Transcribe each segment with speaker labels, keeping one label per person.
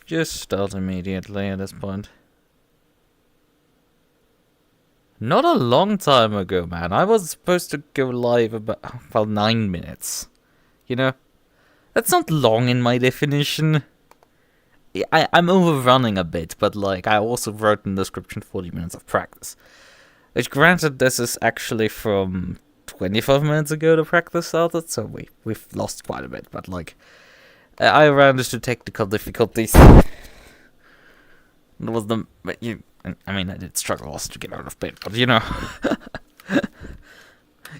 Speaker 1: Just start immediately at this point. Not a long time ago, man. I was supposed to go live about 9 minutes. You know? That's not long in my definition. I'm overrunning a bit, but like I also wrote in the description 40 minutes of practice. Which granted, this is actually from 25 minutes ago the practice started, so we've lost quite a bit, but like I ran into technical difficulties. It was I mean, I did struggle also to get out of bed, but you know,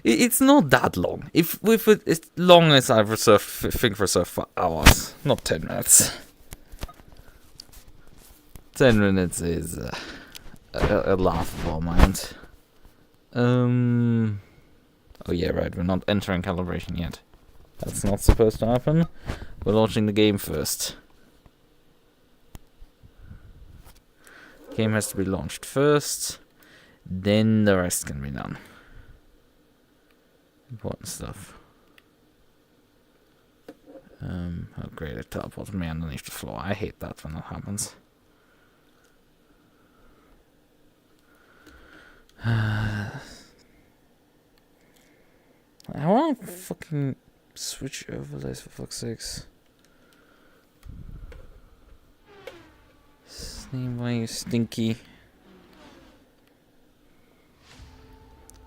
Speaker 1: it's not that long. If as long as I think reserved for hours, not 10 minutes. 10 minutes is a laughable amount. Oh yeah, right. We're not entering calibration yet. That's not supposed to happen. We're launching the game first. Game has to be launched first, then the rest can be done. Important stuff. Oh great, it teleported me underneath the floor. I hate that when that happens. I want to fucking switch overlays for fuck's sakes. Name why you stinky.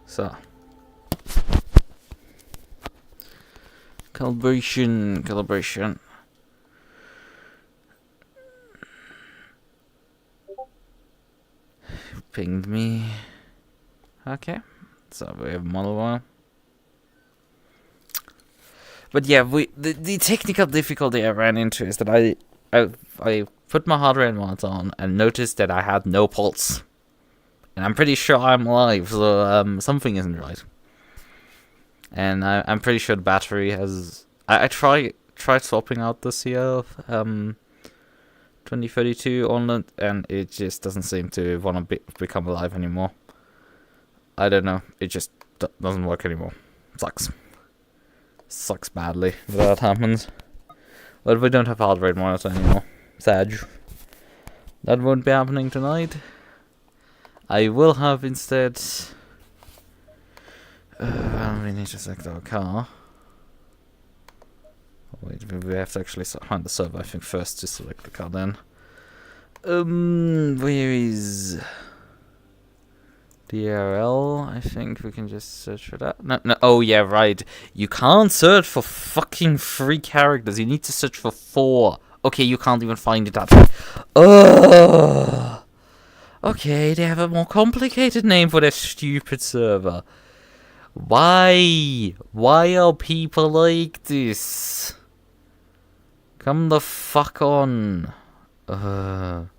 Speaker 1: So. Calibration. Pinged me. Okay. So we have model one. But yeah, the technical difficulty I ran into is that I put my heart rate monitor on and noticed that I had no pulse. And I'm pretty sure I'm alive, so something isn't right. And I'm pretty sure the battery has... I tried swapping out the CL 2032 on it, and it just doesn't seem to want to become alive anymore. I don't know, it just doesn't work anymore. Sucks. Sucks badly if that happens. But we don't have heart rate monitor anymore. Sad. That won't be happening tonight. I will have instead... we need to select our car. Wait, we have to actually find the server, I think, first to select the car then. Where is... DRL? I think we can just search for that. No, oh yeah, right. You can't search for fucking 3 characters. You need to search for 4. Okay, you can't even find it that way. Ugh. Okay, they have a more complicated name for their stupid server. Why? Why are people like this? Come the fuck on. Okay,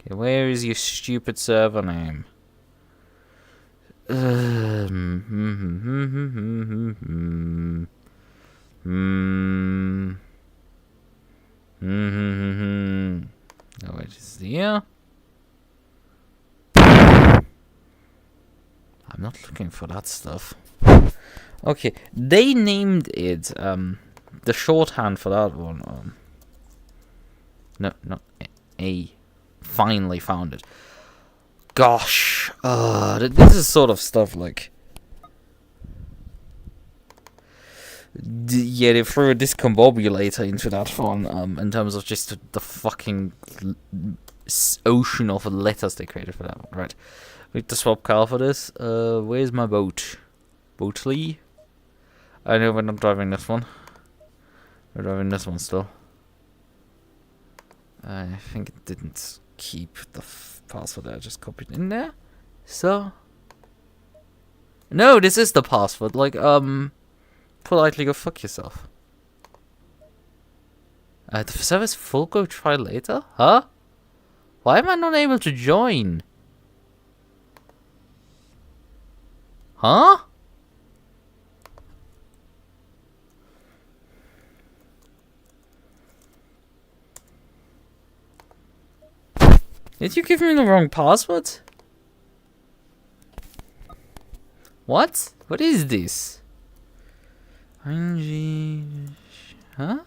Speaker 1: where is your stupid server name? Oh wait, is it here? I'm not looking for that stuff. Okay, they named it the shorthand for that one. No, not A. Finally found it. Gosh, this is sort of stuff like... yeah, they threw a discombobulator into that one, in terms of just the fucking ocean of letters they created for that one, right? We need to swap car for this. Where's my boat? Boatly? I know we're not driving this one. We're driving this one still. I think it didn't keep the password I just copied in there. So... no, this is the password. Like, politely go fuck yourself. The service full, go try later? Huh? Why am I not able to join? Huh? Did you give me the wrong password? What? What is this? ING... huh?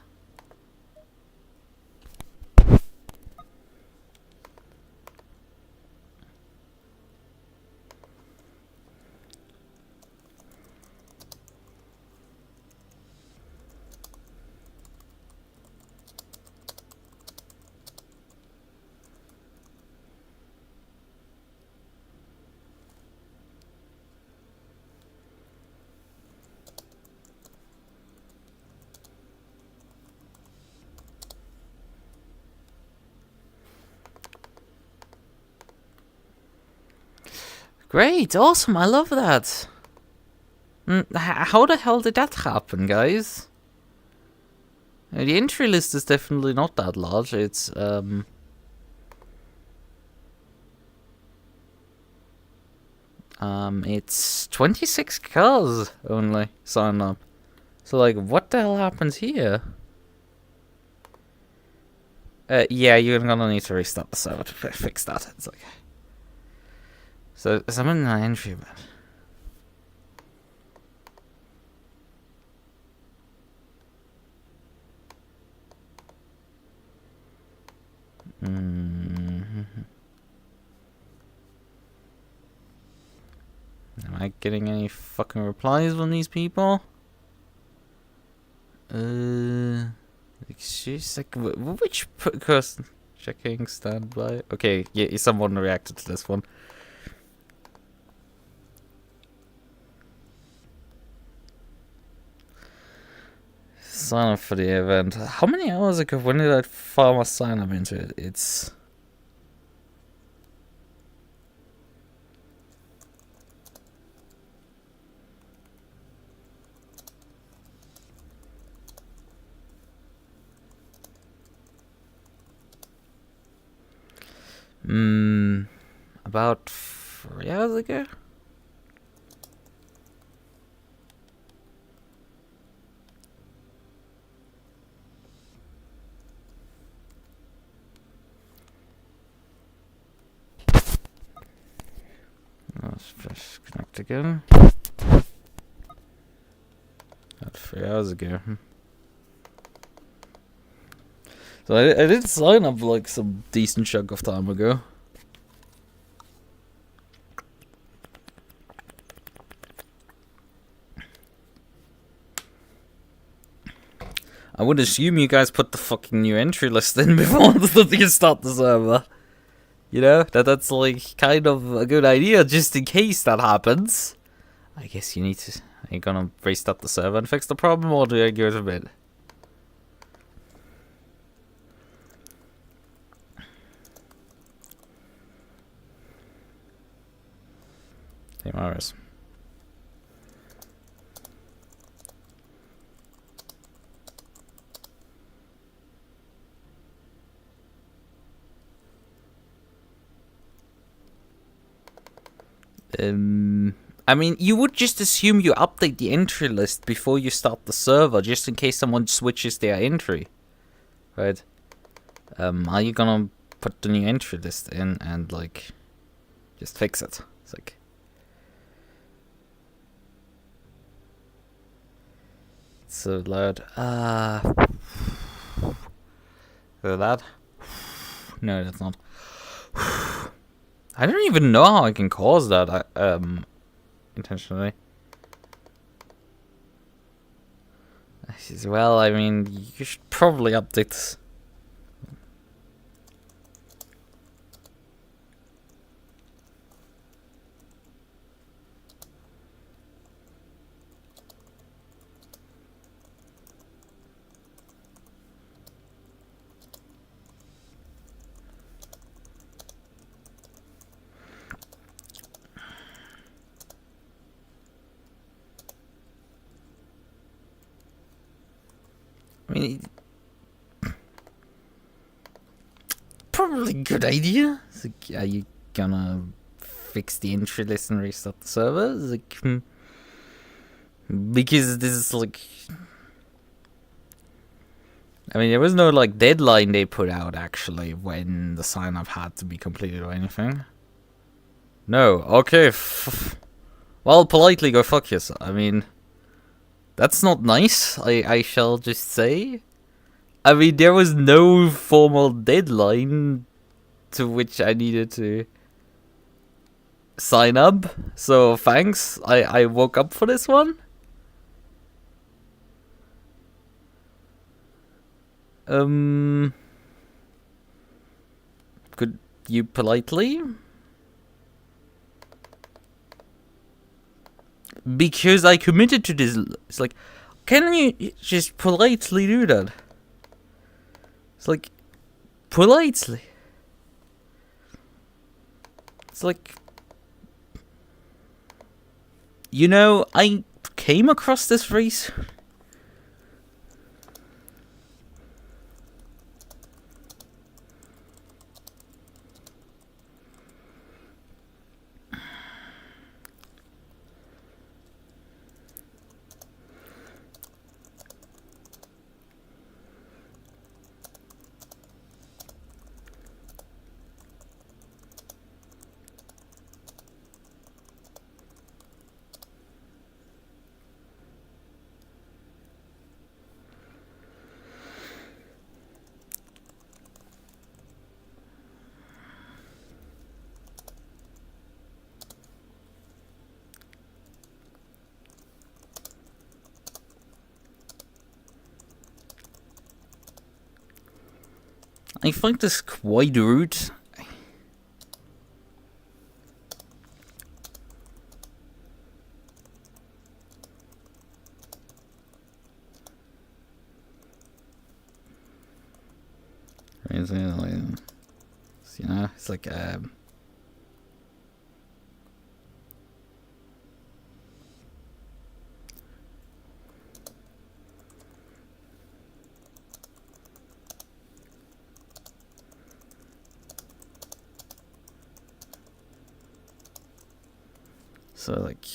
Speaker 1: Great, awesome, I love that. How the hell did that happen, guys? The entry list is definitely not that large. It's it's 26 cars only sign up. So like, what the hell happens here? Yeah, you're gonna need to restart the server to fix that. It's okay. So I'm in an entry bed. Am I getting any fucking replies from these people? Excuse, like, which person? Checking standby. Okay, yeah, someone reacted to this one. Sign up for the event. How many hours ago? When did I farm a sign up into it? It's about 3 hours ago. Let's just connect again. About 3 hours ago. So I did sign up like some decent chunk of time ago. I would assume you guys put the fucking new entry list in before you start the server. You know, that's like kind of a good idea just in case that happens. I guess you need to... Are you gonna restart the server and fix the problem, or do I give it a bit? Hey, Maris. I mean, you would just assume you update the entry list before you start the server, just in case someone switches their entry, right? Are you gonna put the new entry list in and like just fix it? It's like, it's so loud. That? No, that's not. I don't even know how I can cause that intentionally. Well, I mean, you should probably update this. I mean, probably a good idea. It's like, are you gonna fix the entry list and restart the server? It's like, because this is like, I mean, there was no like deadline they put out actually when the sign up had to be completed or anything. No, okay. Well, politely go fuck yourself. I mean, that's not nice, I shall just say. I mean, there was no formal deadline to which I needed to sign up. So, thanks. I woke up for this one. Could you politely? Because I committed to this. It's like, can you just politely do that? It's like, politely. It's like, You know, I came across this race. I find this quite rude. You know, it's like so like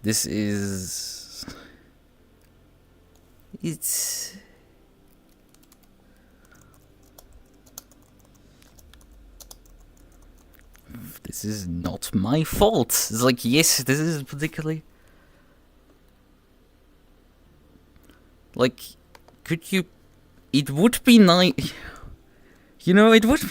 Speaker 1: this is this is not my fault. It's like, yes, this is particularly like, could you, it would be nice, you know, it would be.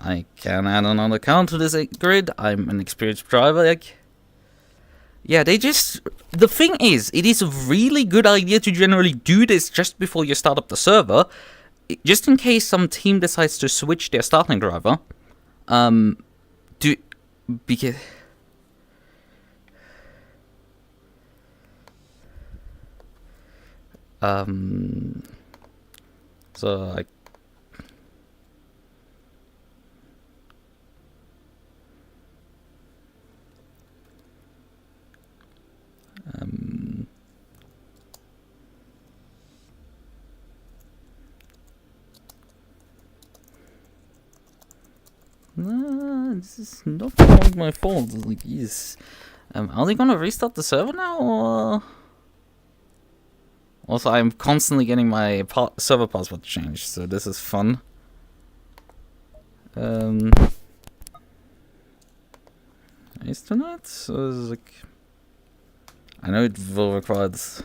Speaker 1: I can add another count to this grid. I'm an experienced driver. Like, yeah, they just... The thing is, it is a really good idea to generally do this just before you start up the server. Just in case some team decides to switch their starting driver. Because... So, I... No, this is not my fault. Like, yes. Are they gonna restart the server now, or? Also, I'm constantly getting my server password changed, so this is fun. Is tonight? So it's like, I know it will require this.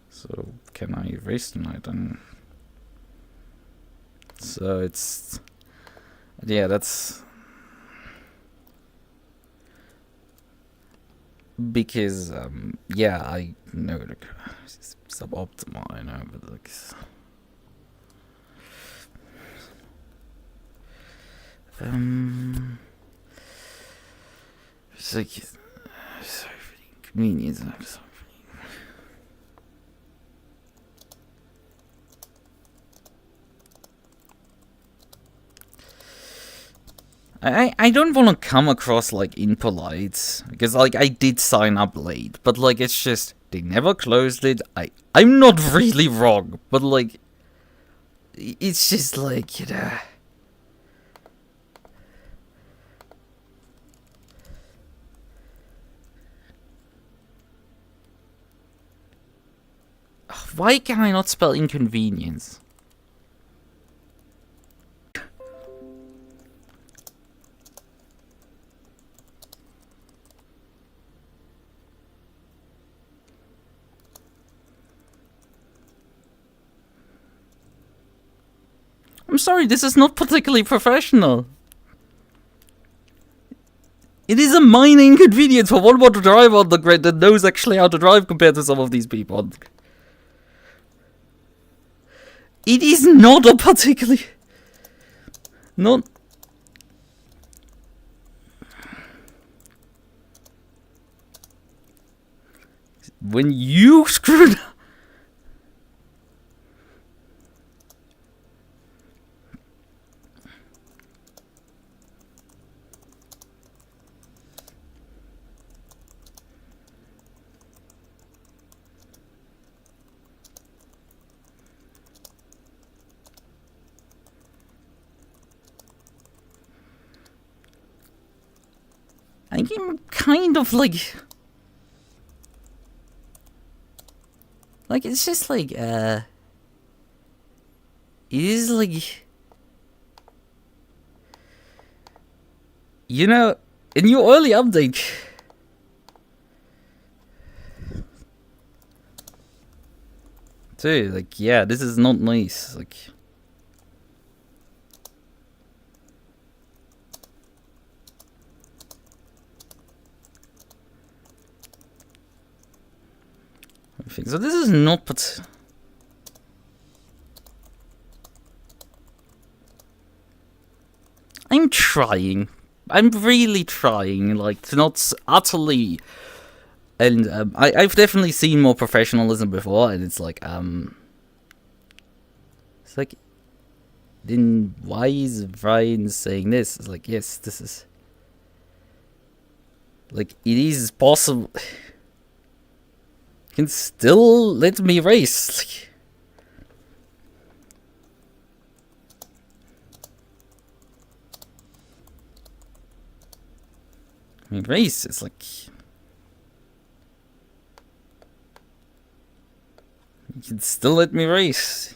Speaker 1: So can I erase tonight then? So it's, yeah, that's because yeah, I know like it's suboptimal, I know, but like it's like sorry for the inconvenience. I don't want to come across like impolite, because like I did sign up late, but like it's just they never closed it. I'm not really wrong, but like it's just like, you know. Why can I not spell inconvenience? I'm sorry, this is not particularly professional. It is a minor inconvenience for one more to drive on the grid that knows actually how to drive compared to some of these people. It is not a particularly... Not... When you screwed... I'm kind of like... Like, it's just like, it is like... You know, in your early update... Dude, like, yeah, this is not nice, like... So this is not... But I'm trying. I'm really trying, like, to not utterly... And I've definitely seen more professionalism before, and it's like, It's like... Then why is Ryan saying this? It's like, yes, this is... Like, it is possible... Can still let me race. I mean, race is like... You can still let me race.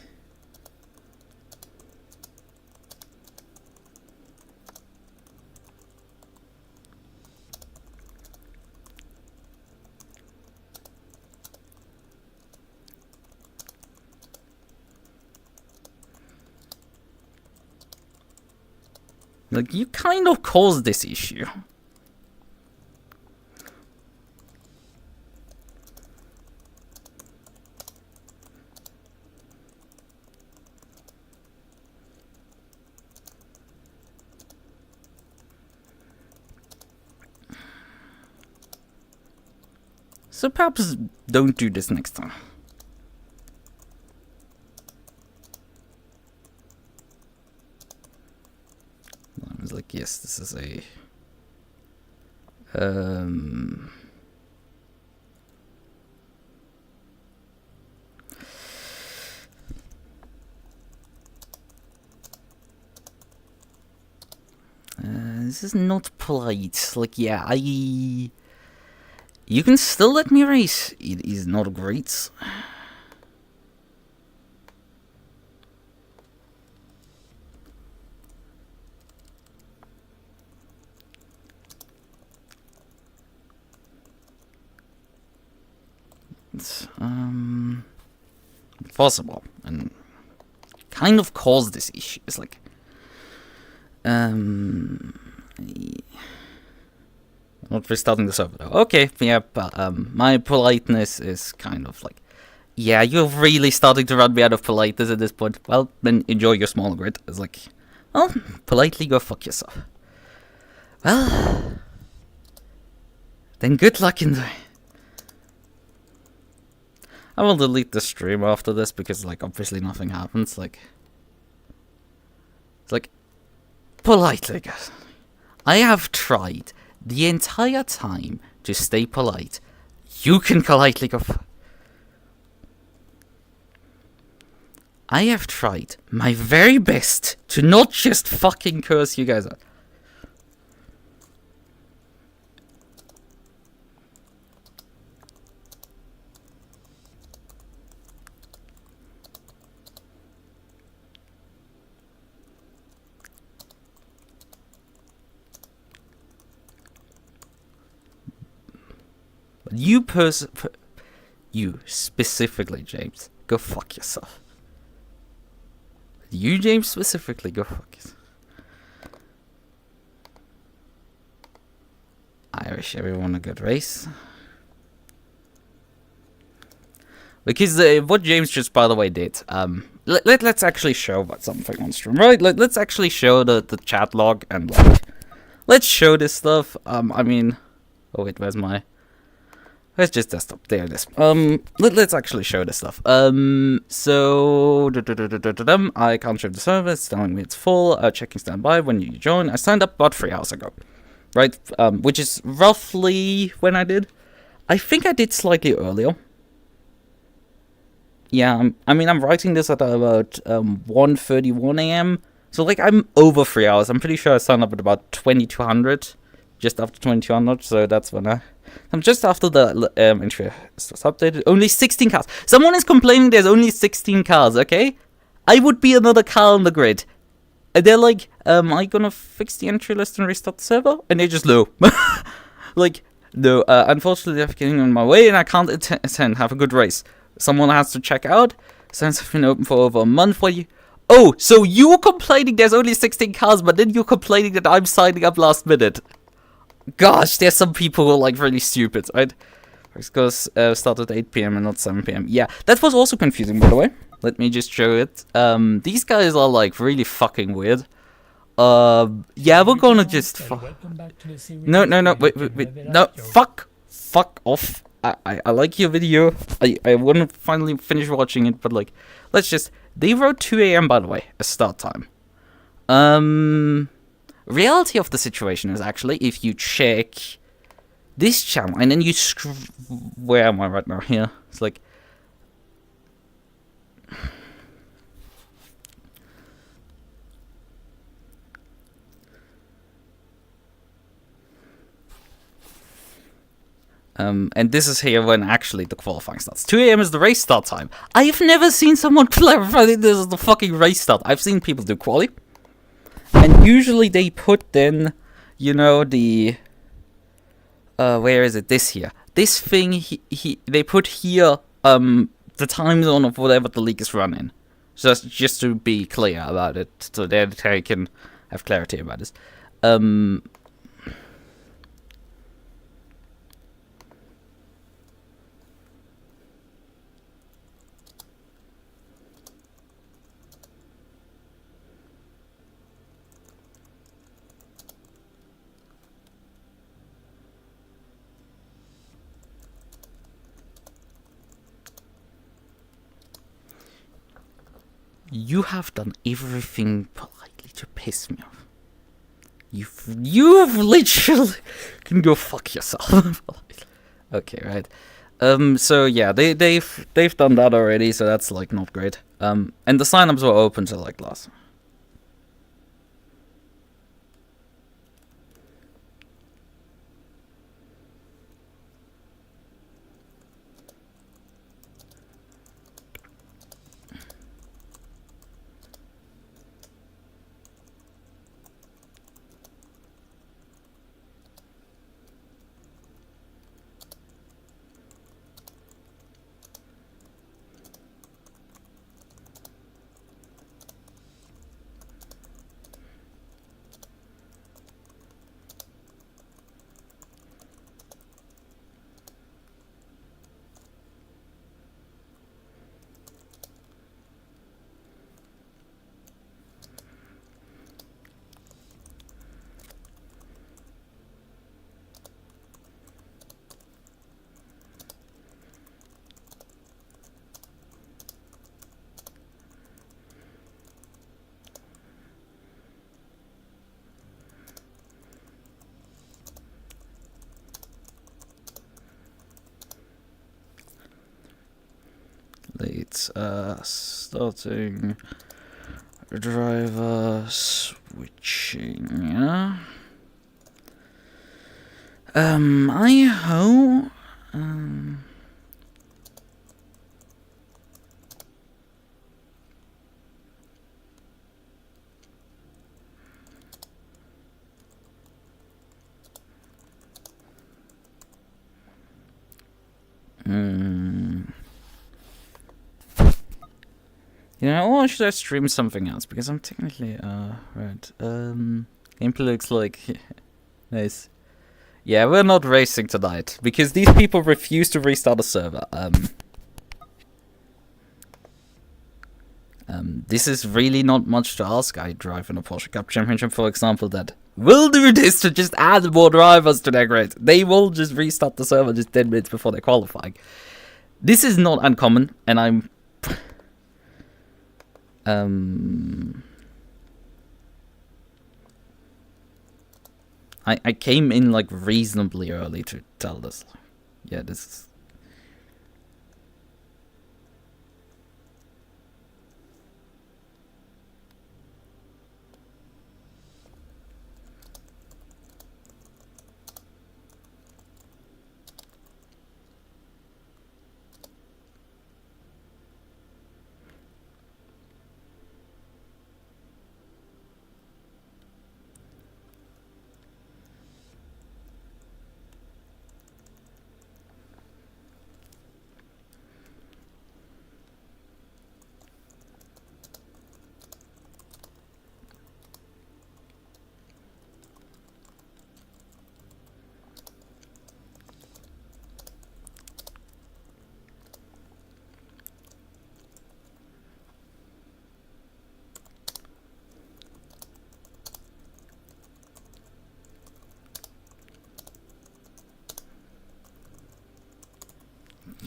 Speaker 1: Like, you kind of caused this issue. So perhaps don't do this next time. I was like, yes, this is a... this is not polite. Like, yeah, you can still let me race. It is not great. It's, possible, and kind of caused this issue. It's like, not restarting the server though. Okay, yeah, but my politeness is kind of like, yeah, you're really starting to run me out of politeness at this point. Well, then enjoy your small grid. It's like, well, politely go fuck yourself. Well, then good luck in the... I will delete the stream after this because, like, obviously nothing happens. Like, it's like, politely, guys. I have tried the entire time to stay polite. You can politely go. I have tried my very best to not just fucking curse you guys out. You specifically, James, go fuck yourself. you, James, specifically. Go fuck it. I wish everyone a good race. Because what James just, by the way, did, let's actually show about something on stream, right? Let's actually show the chat log and, like, let's show this stuff. I mean, oh wait, where's just desktop? There it is. Let's actually show this stuff. So, I can't show the server, it's telling me it's full, checking standby when you join. I signed up about 3 hours ago, right? Which is roughly when I did. I think I did slightly earlier. Yeah, I mean, I'm writing this at about 1:31 a.m. So, like, I'm over 3 hours. I'm pretty sure I signed up at about 2200, just after 2200. So that's when I'm just after the entry was updated. Only 16 cars. Someone is complaining there's only 16 cars. Okay, I would be another car on the grid. And they're like, "Are you gonna fix the entry list and restart the server?" And they just no. Like, no. Unfortunately, I'm getting on my way, and I can't attend. Have a good race. Someone has to check out. Since have been open for over a month for you. Oh, so you were complaining there's only 16 cars, but then you're complaining that I'm signing up last minute. Gosh, there's some people who are, like, really stupid, right? Because started at 8 p.m. and not 7 p.m. Yeah, that was also confusing, by the way. Let me just show it. These guys are, like, really fucking weird. Yeah, we're gonna just... No, wait. No, fuck off. I like your video. I wouldn't finally finish watching it, but, like, let's just... They wrote 2 a.m., by the way, as start time. Reality of the situation is actually, if you check this channel, and then you where am I right now? Here. It's like... And this is here when actually the qualifying starts. 2 a.m. is the race start time. I've never seen someone clarify that this is the fucking race start. I've seen people do quali. And usually they put then, you know, the... where is it? This here. This thing, they put here, the time zone of whatever the league is running. Just to be clear about it, so that they can have clarity about this. You have done everything politely to piss me off. You've literally can go fuck yourself. Okay, right. So yeah, they've done that already, so that's, like, not great. And the signups were open till, like, last. It's starting driver switching. Yeah. I hope. You Yeah, or should I stream something else? Because I'm technically, right. Gameplay looks like... Nice. Yeah, we're not racing tonight, because these people refuse to restart the server. This is really not much to ask. I drive in a Porsche Cup Championship, for example, that will do this to just add more drivers to their grid. They will just restart the server just 10 minutes before they're qualifying. This is not uncommon, and I'm... I came in, like, reasonably early to tell this. Yeah, this is...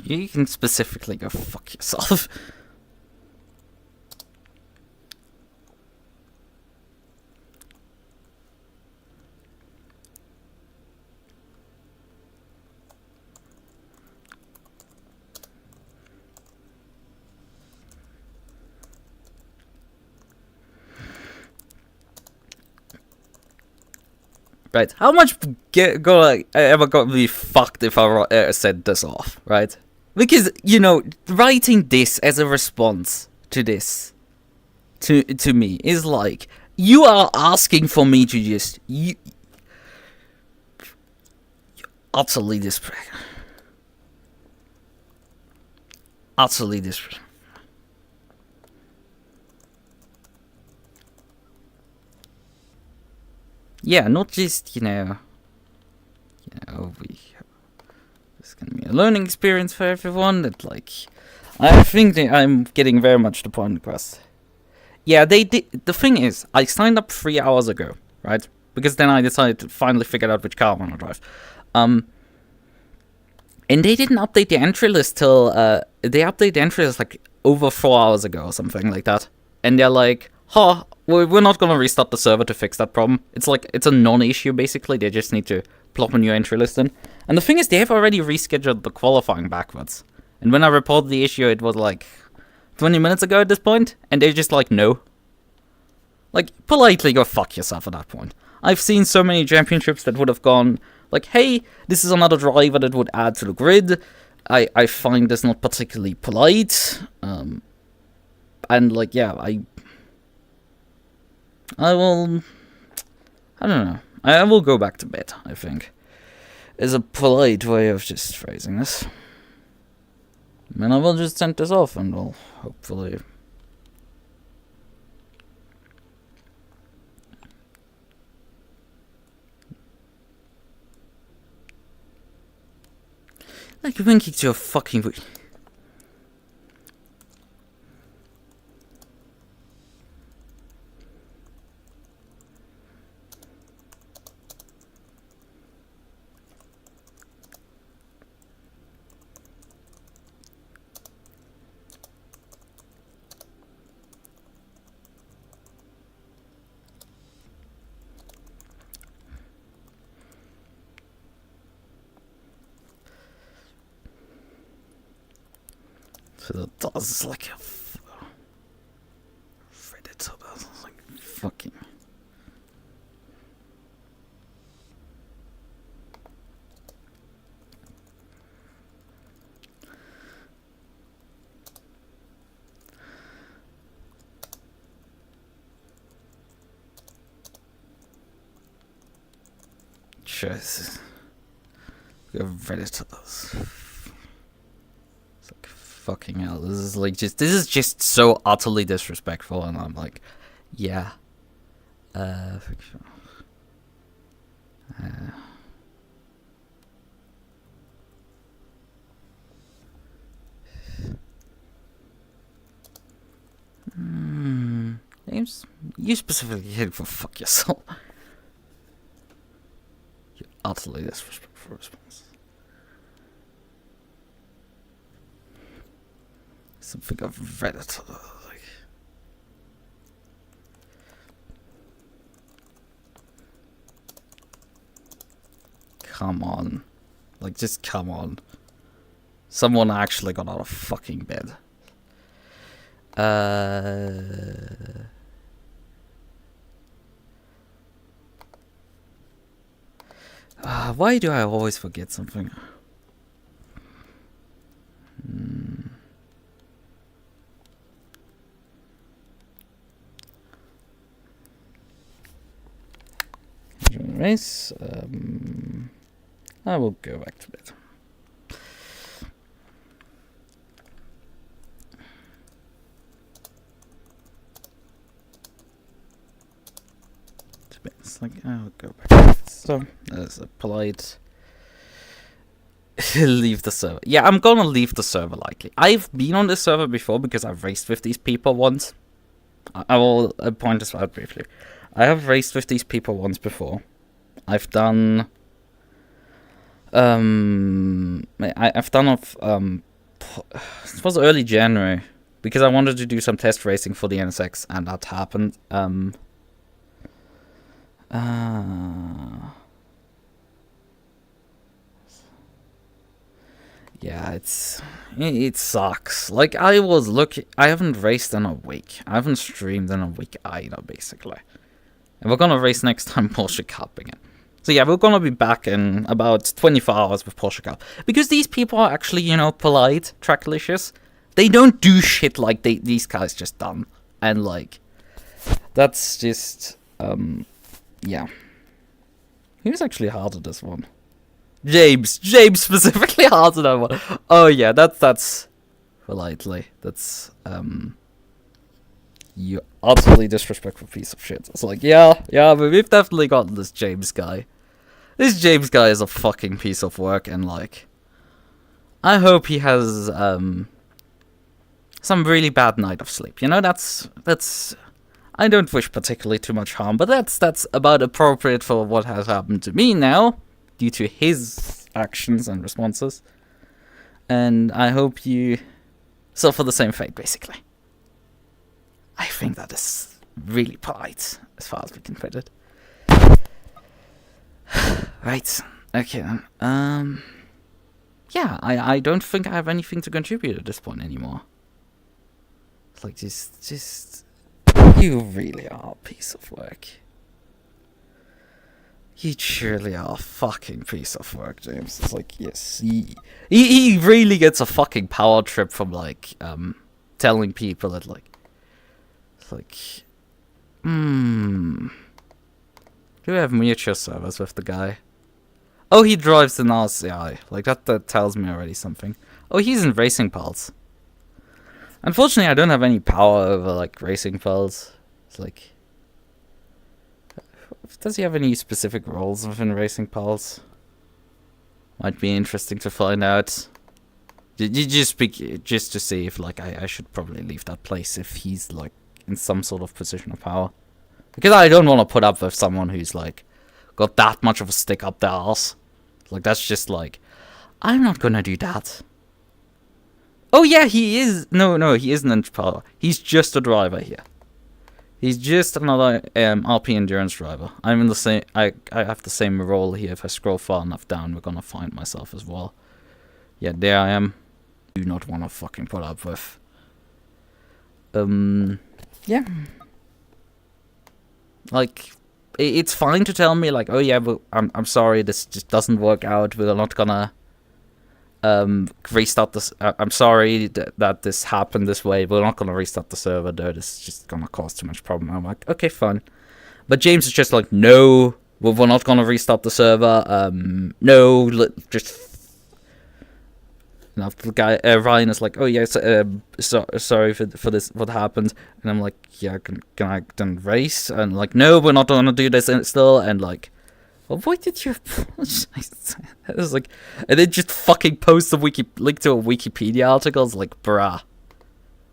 Speaker 1: You can specifically go fuck yourself. Right, how much ever got me fucked if I said this off, right? Because, you know, writing this as a response to this, to me, is like, you are asking for me to just, you utterly disrespectful. Utterly disrespectful. Yeah, not just, you know, it's gonna be a learning experience for everyone. That, like, I think I'm getting very much the point across. Yeah, they did. The thing is, I signed up 3 hours ago, right? Because then I decided to finally figure out which car I want to drive. And they didn't update the entry list till they updated the entry list like over 4 hours ago or something like that. And they're like, huh, we're not gonna restart the server to fix that problem. It's like, it's a non-issue basically. They just need to plop a new entry list in. And the thing is, they have already rescheduled the qualifying backwards. And when I reported the issue, it was like 20 minutes ago at this point, and they're just like, no. Like, politely go fuck yourself at that point. I've seen so many championships that would have gone like, hey, this is another driver that would add to the grid. I find this not particularly polite. And like, yeah, I don't know. I will go back to bed, I think. Is a polite way of just phrasing this. And I will just send this off and we'll hopefully... Like, winking to your fucking... So that does like a Reddit, like fucking. Sure, this is... We have Reddit to those. It's like... fucking hell, this is just so utterly disrespectful, and I'm like, yeah. James, you specifically hit for fuck yourself. You utterly disrespectful response. Something I've read it. Like, come on. Like, just come on. Someone actually got out of fucking bed. Why do I always forget something? Race. I will go back to bed. It's like, I'll go back to bed. So, there's a polite leave the server. Yeah, I'm gonna leave the server likely. I've been on this server before because I've raced with these people once. I will point this out briefly. I have raced with these people once before. I've done I've done it was early January because I wanted to do some test racing for the NSX, and that happened. Yeah, it sucks. Like, I haven't raced in a week. I haven't streamed in a week either, basically. And we're gonna race next time Porsche Cup again. So yeah, we're gonna be back in about 24 hours with Porsche Cup. Because these people are actually, you know, polite, tracklicious. They don't do shit like these guys just done. And, like, that's just, yeah. He was actually hard at this one. James specifically hard at that one. Oh yeah, that's politely. That's you utterly disrespectful piece of shit. It's like, yeah, but we've definitely got this James guy. This James guy is a fucking piece of work, and like, I hope he has some really bad night of sleep. You know, that's I don't wish particularly too much harm, but that's about appropriate for what has happened to me now, due to his actions and responses. And I hope you suffer the same fate, basically. I think that is really polite, as far as we can put it. Right, okay then. Yeah, I don't think I have anything to contribute at this point anymore. It's like, just... You really are a piece of work. You truly are a fucking piece of work, James. It's like, yes, he really gets a fucking power trip from, like, telling people that, like, it's like, do we have mutual servers with the guy? Oh, he drives an RCI. Like, that tells me already something. Oh, he's in Racing Pulse. Unfortunately, I don't have any power over, like, Racing Pulse. It's like... Does he have any specific roles within Racing Pulse? Might be interesting to find out. Did you just speak just to see if, like, I should probably leave that place if he's, like, in some sort of position of power. Because I don't want to put up with someone who's, like, got that much of a stick up their ass. Like, that's just, like, I'm not gonna do that. Oh yeah, he is. No, he isn't in power. He's just a driver here. He's just another RP endurance driver. I'm in the same. I have the same role here. If I scroll far enough down, we're gonna find myself as well. Yeah, there I am. Do not want to fucking put up with. Yeah. Like, it's fine to tell me, like, oh yeah, but I'm sorry, this just doesn't work out. We're not gonna restart this. I'm sorry that this happened this way. We're not gonna restart the server though. This is just gonna cause too much problem. I'm like, okay, fine. But James is just like, no, we're not gonna restart the server. No, just And after the guy, Ryan is like, oh yes, sorry for this, what happened. And I'm like, yeah, can I then race? And like, no, we're not gonna do this still. And like, well, why did you apologize? It was like, and then just fucking post a link to a Wikipedia article. It's like, bruh,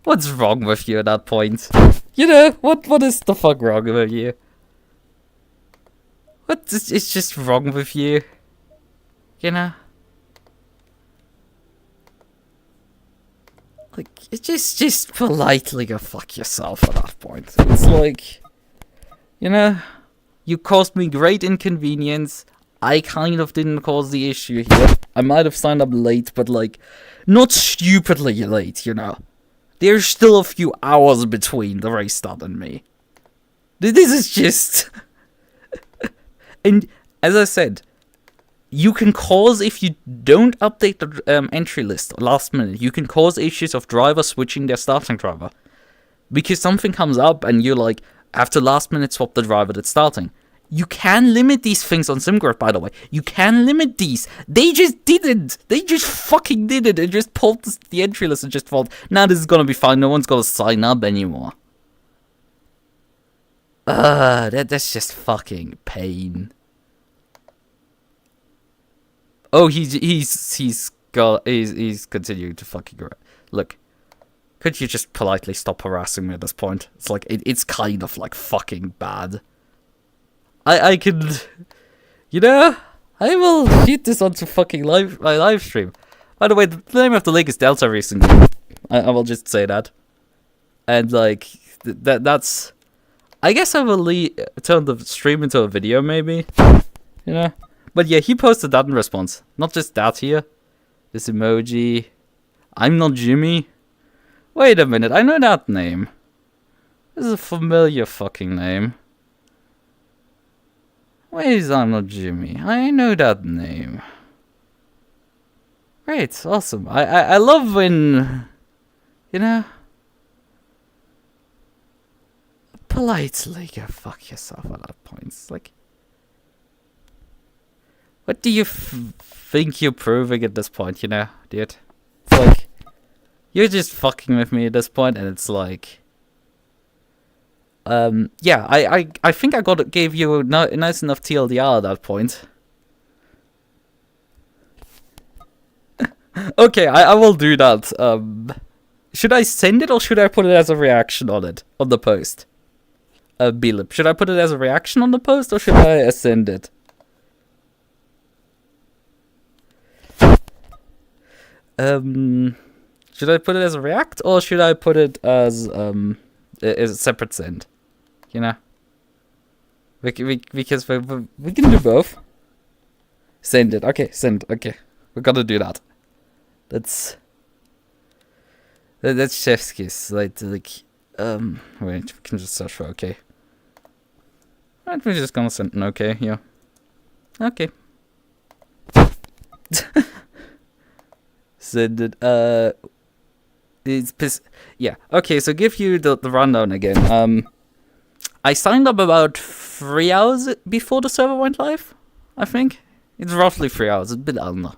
Speaker 1: what's wrong with you at that point? You know, what is the fuck wrong with you? What is just wrong with you? You know? Like, just politely go fuck yourself at that point. It's like, you know, you caused me great inconvenience. I kind of didn't cause the issue here. I might have signed up late, but like, not stupidly late, you know. There's still a few hours between the race start and me. This is just... And, as I said, you can cause, if you don't update the entry list last minute, you can cause issues of drivers switching their starting driver. Because something comes up and you like, have to last minute swap the driver that's starting. You can limit these things on SimGrid, by the way. You can limit these. They just didn't. They just fucking did it. And just pulled the entry list and just thought, nah, this is gonna be fine. No one's gonna sign up anymore. That's just fucking pain. Oh, he's continuing to fucking look. Could you just politely stop harassing me at this point? It's like it's kind of like fucking bad. I could, you know, I will shoot this onto fucking my live stream. By the way, the name of the link is Delta Racing. I will just say that, and like that's. I guess I will turn the stream into a video, maybe. You know. But yeah, he posted that in response. Not just that here. This emoji. I'm not Jimmy. Wait a minute, I know that name. This is a familiar fucking name. Where is I'm not Jimmy? I know that name. Great, awesome. I love when, you know, politely go fuck yourself at that point. It's like, what do you think you're proving at this point, you know, dude? It's like, you're just fucking with me at this point, and it's like, yeah, I think I gave you a nice enough TLDR at that point. Okay, I will do that. Should I send it, or should I put it as a reaction on it, on the post? Bilip, should I put it as a reaction on the post, or should I send it? Should I put it as a react, or should I put it as a separate send? You know, because we can do both. Send it, okay. Send, okay. We're gonna do that. That's chef's kiss. Like wait, we can just search for okay. Right, we're just gonna send an okay here. Okay. Send it. Yeah. Okay. So give you the rundown again. I signed up about 3 hours before the server went live. I think it's roughly 3 hours. It's a bit under.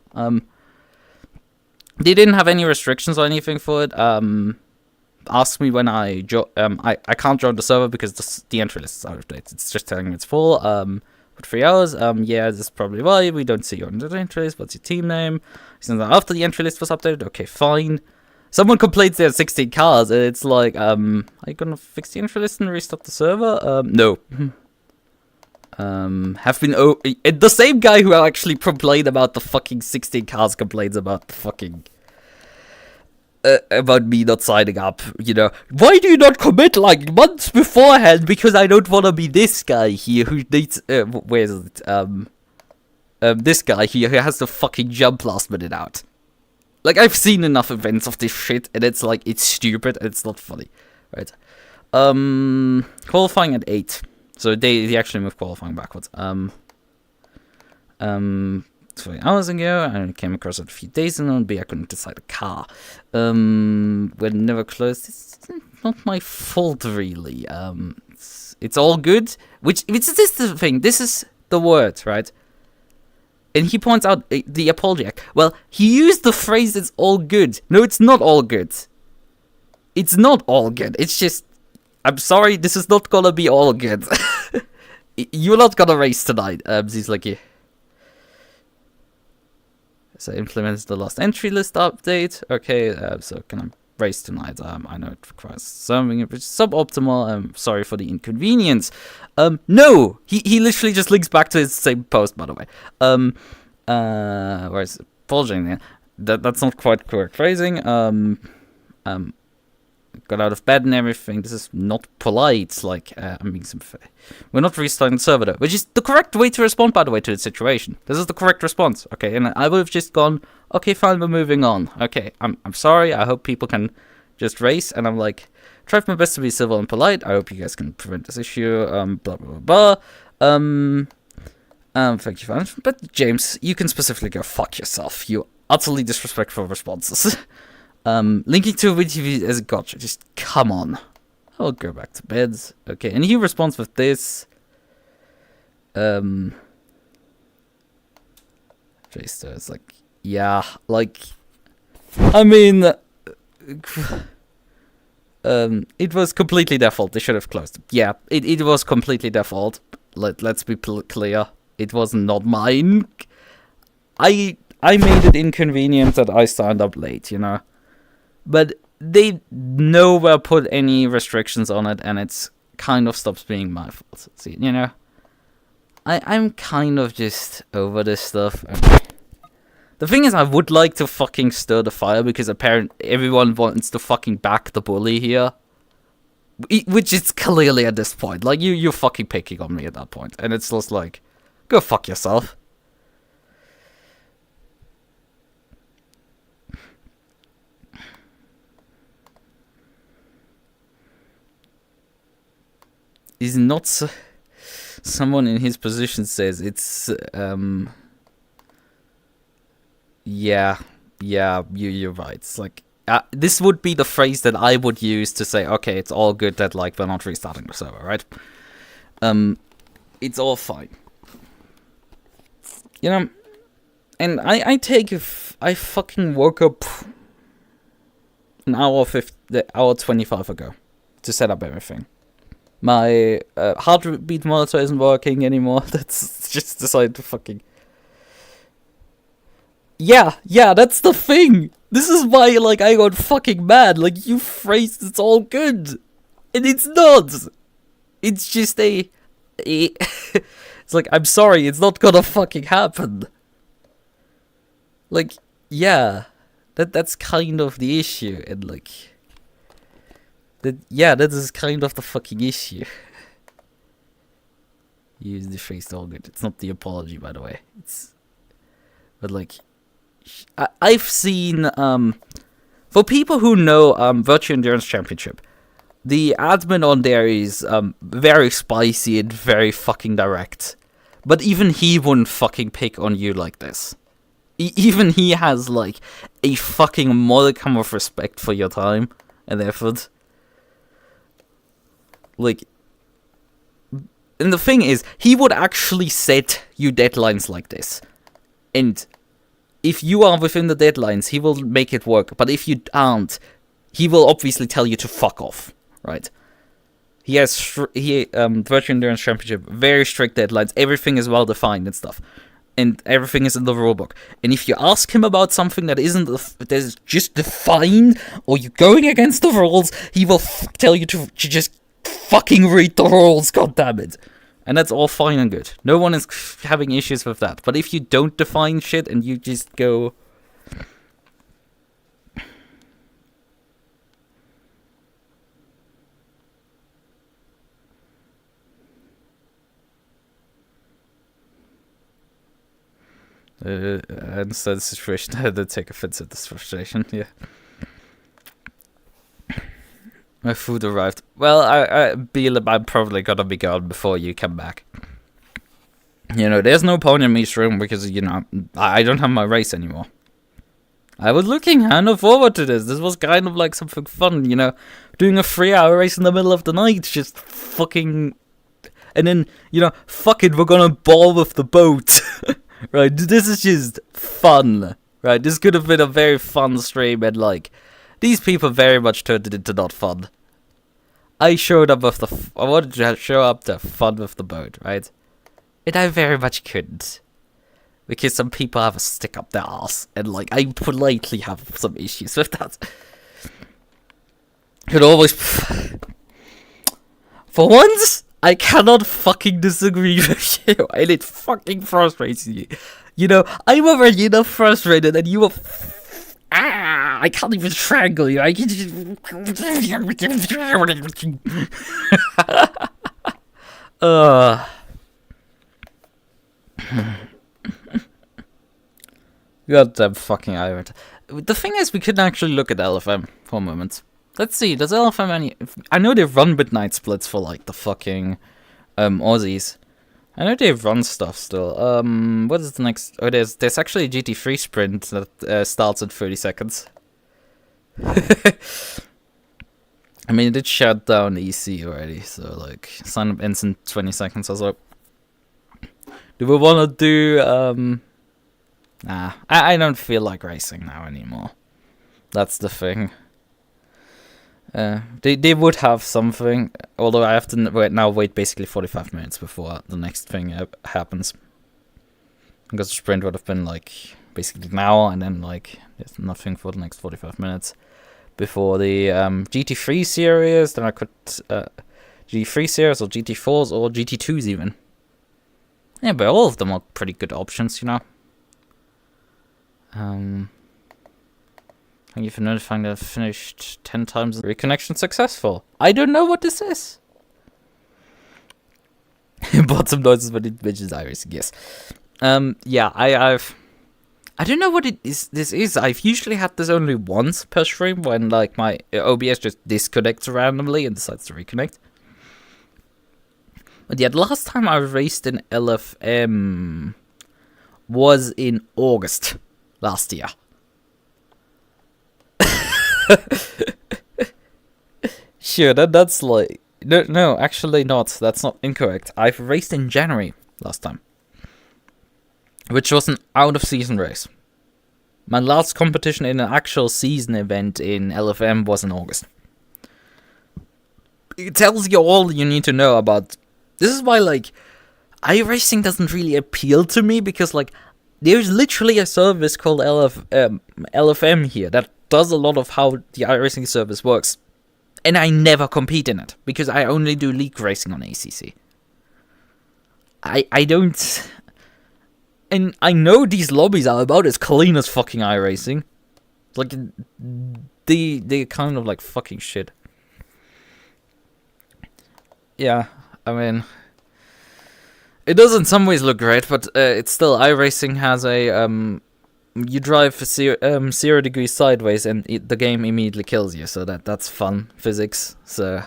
Speaker 1: They didn't have any restrictions or anything for it. Asked me when I can't join the server because the entry list is out of date. It's just telling me it's full. But 3 hours, yeah, this is probably why we don't see you on the entry list. What's your team name? Since after the entry list was updated, okay, fine. Someone complains they had 16 cars, and it's like, are you gonna fix the entry list and restart the server? No. The same guy who actually complained about the fucking 16 cars complains about the fucking about me not signing up, you know. Why do you not commit like months beforehand? Because I don't want to be this guy here who needs, where is it? This guy here who has to fucking jump last minute out. Like, I've seen enough events of this shit, and it's like, it's stupid, and it's not funny, right? Qualifying at 8. So they actually moved qualifying backwards. 20 hours ago, I came across it a few days ago, and I couldn't decide a car. When never closed, it's not my fault, really. It's all good. Which is this the thing? This is the word, right? And he points out the apology act. Well, he used the phrase, it's all good. No, it's not all good. It's not all good. It's just, I'm sorry, this is not gonna be all good. You're not gonna race tonight. He's like, yeah. So implements the last entry list update. Okay, so can I race tonight? I know it requires something which is suboptimal. I'm sorry for the inconvenience. No! He literally just links back to his same post, by the way. Where's apologizing? That's not quite correct phrasing. Got out of bed and everything. This is not polite. Like, I'm being sympathetic. We're not restarting the server though, which is the correct way to respond, by the way, to the situation. This is the correct response. Okay, and I would have just gone, okay, fine, we're moving on. Okay, I'm sorry. I hope people can just race. And I'm like, tried my best to be civil and polite. I hope you guys can prevent this issue. Blah blah blah. Thank you for that. But James, you can specifically go fuck yourself. You utterly disrespectful responses. Linking to a WTV as a gotcha. Just come on. I'll go back to bed. Okay, and he responds with this. Jester is like, yeah, like, I mean, it was completely their fault. They should have closed it. Yeah, it was completely their fault. Let's be clear. It was not mine. I made it inconvenient that I signed up late, you know. But they nowhere put any restrictions on it, and it's kind of stops being my fault. See, you know, I'm kind of just over this stuff. The thing is, I would like to fucking stir the fire because apparently everyone wants to fucking back the bully here, which is clearly at this point. Like you're fucking picking on me at that point, and it's just like, go fuck yourself. Is not someone in his position says it's yeah, you're right. It's like this would be the phrase that I would use to say, okay, it's all good that like we're not restarting the server, right? It's all fine, you know. And I take if I fucking woke up an hour 25 ago to set up everything. My heartbeat monitor isn't working anymore. That's just decided to fucking... Yeah, that's the thing. This is why, like, I got fucking mad. Like, you phrased it's all good. And it's not. It's just it's like, I'm sorry, it's not gonna fucking happen. Like, yeah. That's kind of the issue. And, like... that is kind of the fucking issue. Use the phrase all good. It's not the apology, by the way. But like, I've seen for people who know Virtual Endurance Championship, the admin on there is very spicy and very fucking direct. But even he wouldn't fucking pick on you like this. Even he has like a fucking modicum of respect for your time and effort. Like, and the thing is, he would actually set you deadlines like this. And if you are within the deadlines, he will make it work. But if you aren't, he will obviously tell you to fuck off, right? He has, Virtual Endurance Championship, very strict deadlines. Everything is well defined and stuff. And everything is in the rulebook. And if you ask him about something that isn't that's just defined, or you're going against the rules, he will tell you to just fucking read the rules, goddammit. And that's all fine and good. No one is having issues with that. But if you don't define shit and you just go... I understand the situation. I don't take offense at this frustration, yeah. My food arrived. Well, I'm probably gonna be gone before you come back. You know, there's no point in me streaming because, you know, I don't have my race anymore. I was looking kind of forward to this. This was kind of like something fun, you know. Doing a 3-hour race in the middle of the night, just fucking... And then, you know, fuck it, we're gonna ball with the boat. Right, this is just fun. Right, this could have been a very fun stream, and like, these people very much turned it into not fun. I showed up with I wanted to show up the fun with the boat, right? And I very much couldn't. Because some people have a stick up their ass, and like, I politely have some issues with that. Could always... For once, I cannot fucking disagree with you, and it fucking frustrates you. You know, I'm already enough frustrated, and you are... I can't even strangle you. I can just... Goddamn fucking irate. The thing is, we could actually look at LFM for a moment. Let's see, does LFM any... I know they run midnight splits for, like, the fucking, Aussies. I know they run stuff still. What is the next... Oh, there's actually a GT3 sprint that, starts in 30 seconds. I mean, it did shut down EC already, so, like, sign up ends in 20 seconds or so. Do we want to do, Nah, I don't feel like racing now anymore. That's the thing. They would have something, although I have to wait basically 45 minutes before the next thing happens. Because the sprint would have been like basically now, and then like there's nothing for the next 45 minutes before the GT3 series. Then I could GT3 series or GT4s or GT2s even. Yeah, but all of them are pretty good options, you know. Thank you for notifying that I've finished 10 times. Reconnection successful. I don't know what this is. Bottom noises when it mentions iRacing, yes. Yeah, I don't know what this is. I've usually had this only once per stream when like my OBS just disconnects randomly and decides to reconnect. But yeah, the last time I raced in LFM was in August last year. Sure, that's like... No, actually not. That's not incorrect. I've raced in January last time. Which was an out-of-season race. My last competition in an actual season event in LFM was in August. It tells you all you need to know about... This is why, like, iRacing doesn't really appeal to me, because, like, there's literally a service called LFM here that does a lot of how the iRacing service works. And I never compete in it, because I only do league racing on ACC. I don't... And I know these lobbies are about as clean as fucking iRacing. Like, they're kind of like fucking shit. Yeah, I mean... It does in some ways look great, but it's still... iRacing has a... you drive for 0 degrees sideways and the game immediately kills you, so that's fun physics, so...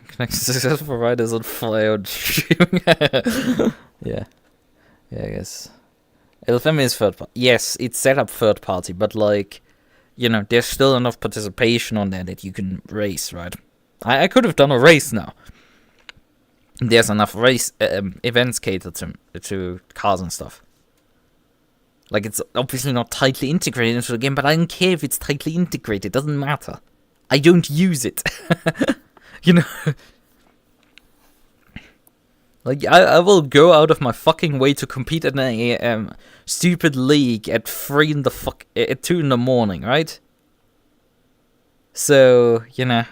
Speaker 1: Connecting successful riders on fly-out streaming. Yeah, I guess. LFM is third party. Yes, it's set up third party, but like, you know, there's still enough participation on there that you can race, right? I could have done a race now. There's enough race events catered to cars and stuff. Like, it's obviously not tightly integrated into the game, but I don't care if it's tightly integrated. It doesn't matter. I don't use it. You know? Like, I will go out of my fucking way to compete in a stupid league at 2 in the morning, right? So, you know.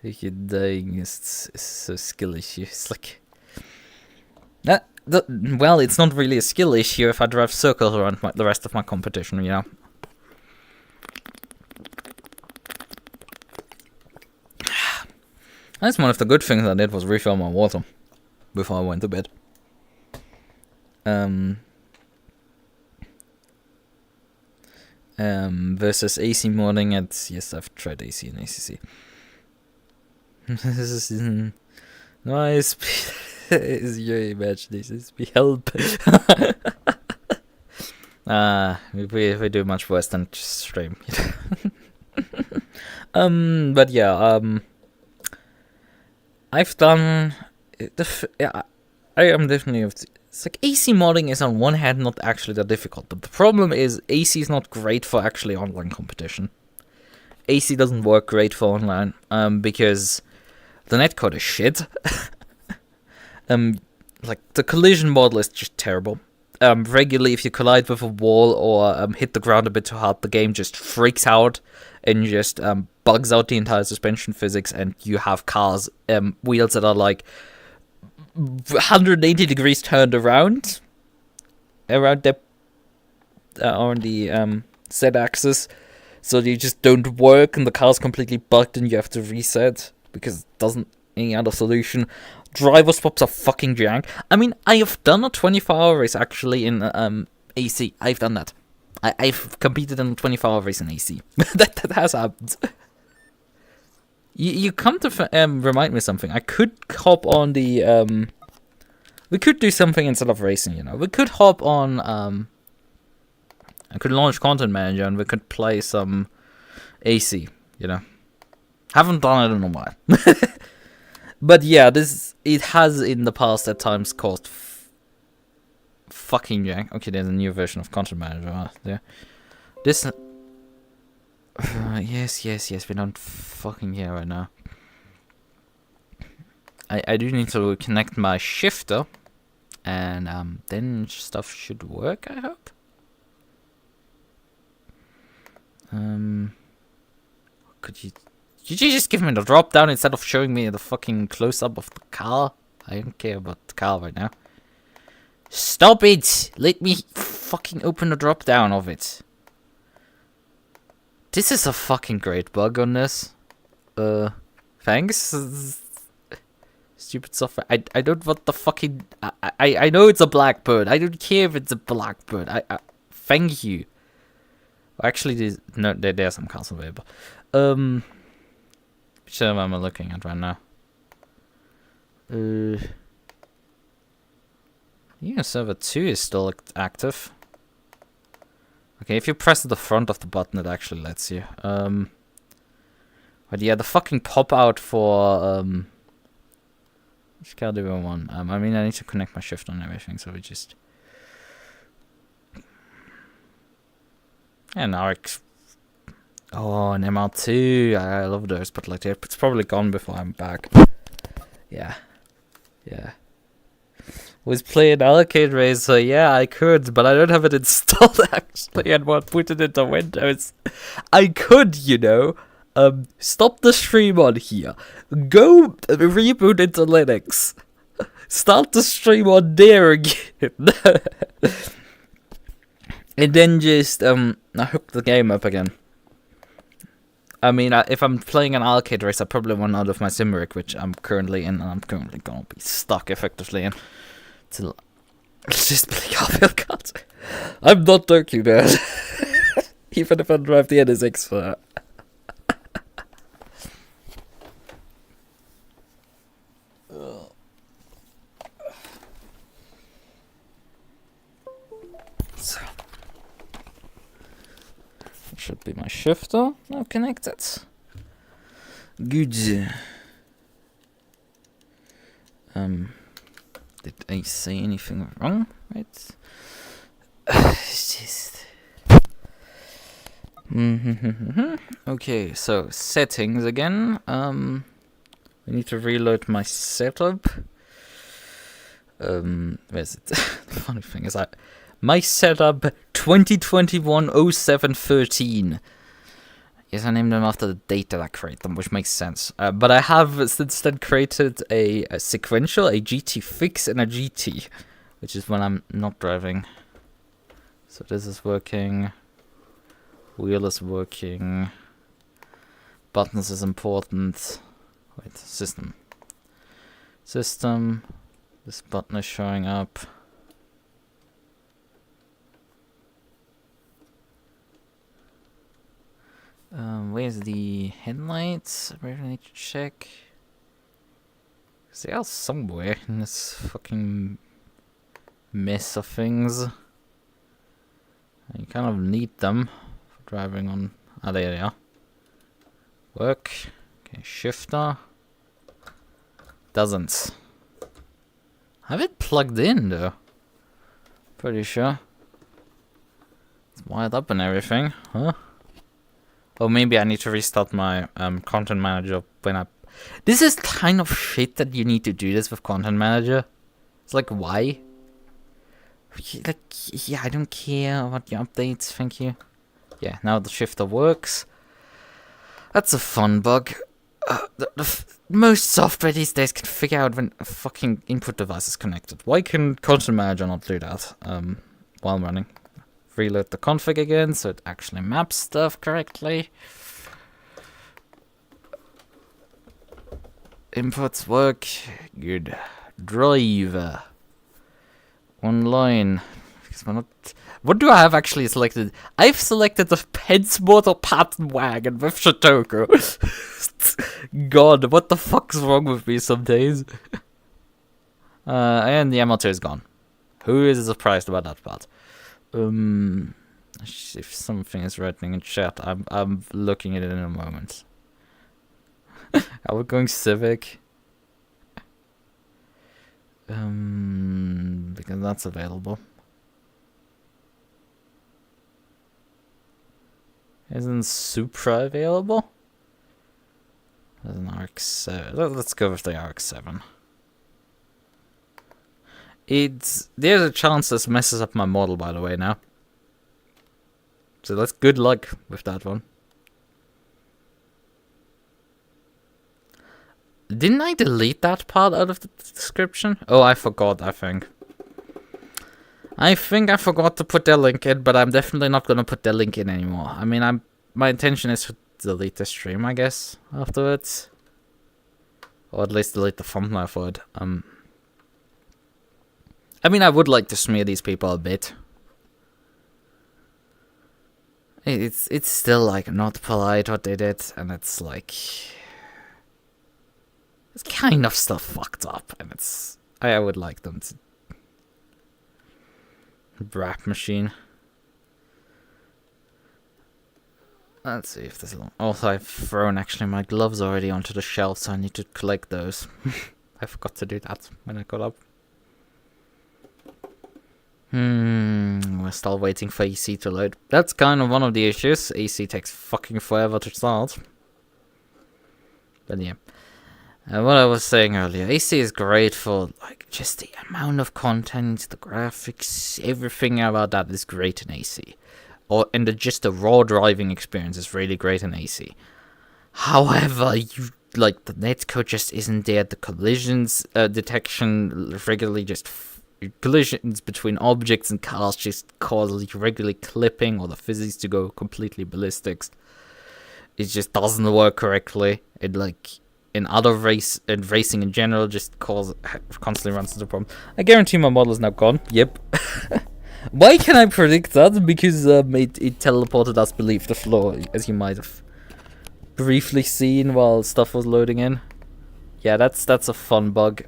Speaker 1: You're dying is so skill issue. It's like... well, it's not really a skill issue if I drive circles around the rest of my competition, you know? That's one of the good things I did, was refill my water before I went to bed. Versus AC modding at... Yes, I've tried AC and ACC. This is nice. Is your imagination be help? We do much worse than just stream. But yeah, I've done yeah, I am definitely it's like AC modding is on one hand not actually that difficult, but the problem is AC is not great for actually online competition. AC doesn't work great for online, because the netcode is shit. Like the collision model is just terrible. Regularly, if you collide with a wall or hit the ground a bit too hard, the game just freaks out and just bugs out the entire suspension physics, and you have cars, wheels that are like 180 degrees turned around the on the Z-axis, so they just don't work, and the car's completely bugged, and you have to reset because it doesn't any other solution. Driver swaps are fucking jank. I mean, I have done a 24-hour race actually in AC. I've done that. I've competed in a 24-hour race in AC. that has happened. You come to remind me of something. I could hop on the we could do something instead of racing. You know, we could hop on I could launch Content Manager and we could play some AC. You know, haven't done it in a while. But yeah, it has in the past at times caused fucking jank. Okay, there's a new version of Content Manager there. This yes, we don't fucking hear right now. I do need to connect my shifter, and then stuff should work, I hope. Could you just give me the drop down instead of showing me the fucking close up of the car? I don't care about the car right now. Stop it! Let me fucking open the drop down of it. This is a fucking great bug on this. Thanks. Stupid software. I don't want the fucking... I know it's a Blackbird. I don't care if it's a Blackbird. Thank you. Actually, there's some cars available. Which one am I looking at right now? Yeah, server 2 is still active. Okay, if you press the front of the button, it actually lets you. But yeah, the fucking pop out for which car do I want? I mean, I need to connect my shift and everything, so we just. Yeah, now oh, an MR2. I love those, but like it's probably gone before I'm back. Yeah. Was playing Arcade Racer, yeah, I could, but I don't have it installed actually, and won't put it into Windows. I could, you know, stop the stream on here, go reboot into Linux, start the stream on there again, and then just hook the game up again. I mean, if I'm playing an arcade race, I probably want out of my sim rig, which I'm currently in, and I'm currently gonna be stuck effectively in. Till just play Garfield Kart. I'm not joking, man. Even if I drive the NSX for that. So. It should be my shifter now connected. Good. Did I say anything wrong? Right? It's just. Okay, so settings again. I need to reload my setup. Where's it? The funny thing is, my setup 2021-07-13. Yes, I named them after the date that I created them, which makes sense. But I have since then created a sequential, a GT fix, and a GT, which is when I'm not driving. So this is working. Wheel is working. Buttons is important. Wait, system. System. This button is showing up. Where's the headlights? I really need to check. They are somewhere in this fucking mess of things. You kind of need them for driving on. Ah, there they are. Work. Okay, shifter. Doesn't. I have it plugged in though. Pretty sure. It's wired up and everything, huh? Oh, maybe I need to restart my content manager when I... This is kind of shit that you need to do this with content manager. It's like, why? Like, yeah, I don't care about your updates, thank you. Yeah, now the shifter works. That's a fun bug. Most software these days can figure out when a fucking input device is connected. Why can content manager not do that while running? Reload the config again so it actually maps stuff correctly. Inputs work. Good. Driver. Online. Because we're not... What do I have actually selected? I've selected the Pensmotor pattern wagon with Shotoko. God, what the fuck's wrong with me some days? And the M2 is gone. Who is surprised about that part? If something is writing in chat, I'm looking at it in a moment. Are we going Civic? Because that's available. Isn't Supra available? There's an RX-7. Let's go with the RX-7. There's a chance this messes up my model, by the way, now. So let's good luck with that one. Didn't I delete that part out of the description? Oh, I forgot, I think. I forgot to put their link in, but I'm definitely not gonna put their link in anymore. I mean, my intention is to delete the stream, I guess, afterwards. Or at least delete the thumbnail for it. I mean, I would like to smear these people a bit. It's still, like, not polite what they did, and it's, like... It's kind of still fucked up, and it's... I would like them to... Rap machine. Let's see if there's a... Also, I've thrown, actually, my gloves already onto the shelf, so I need to collect those. I forgot to do that when I got up. We're still waiting for AC to load. That's kind of one of the issues. AC takes fucking forever to start. But yeah. What I was saying earlier, AC is great for like just the amount of content, the graphics, everything about that is great in AC. And just the raw driving experience is really great in AC. However, the netcode just isn't there. The collisions detection regularly just collisions between objects and cars just cause regularly clipping or the physics to go completely ballistics. It just doesn't work correctly. It in other racing in general just constantly runs into problems. I guarantee my model is now gone. Yep. Why can I predict that? Because it teleported us beneath the floor, as you might have briefly seen while stuff was loading in. Yeah, that's a fun bug.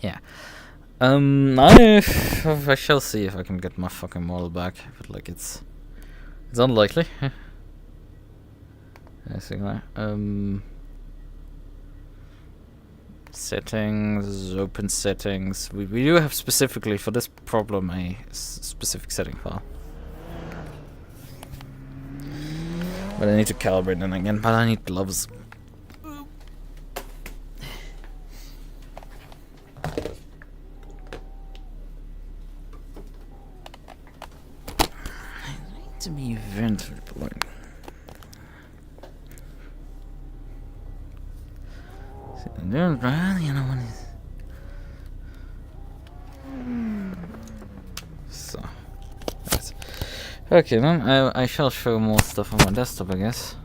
Speaker 1: Yeah. I shall see if I can get my fucking model back, but like it's unlikely. Settings, open settings. We do have specifically for this problem a specific setting file. But I need to calibrate them again, but I need gloves. To be event reporting. You know what is. So. Right. Okay then, I shall show more stuff on my desktop, I guess.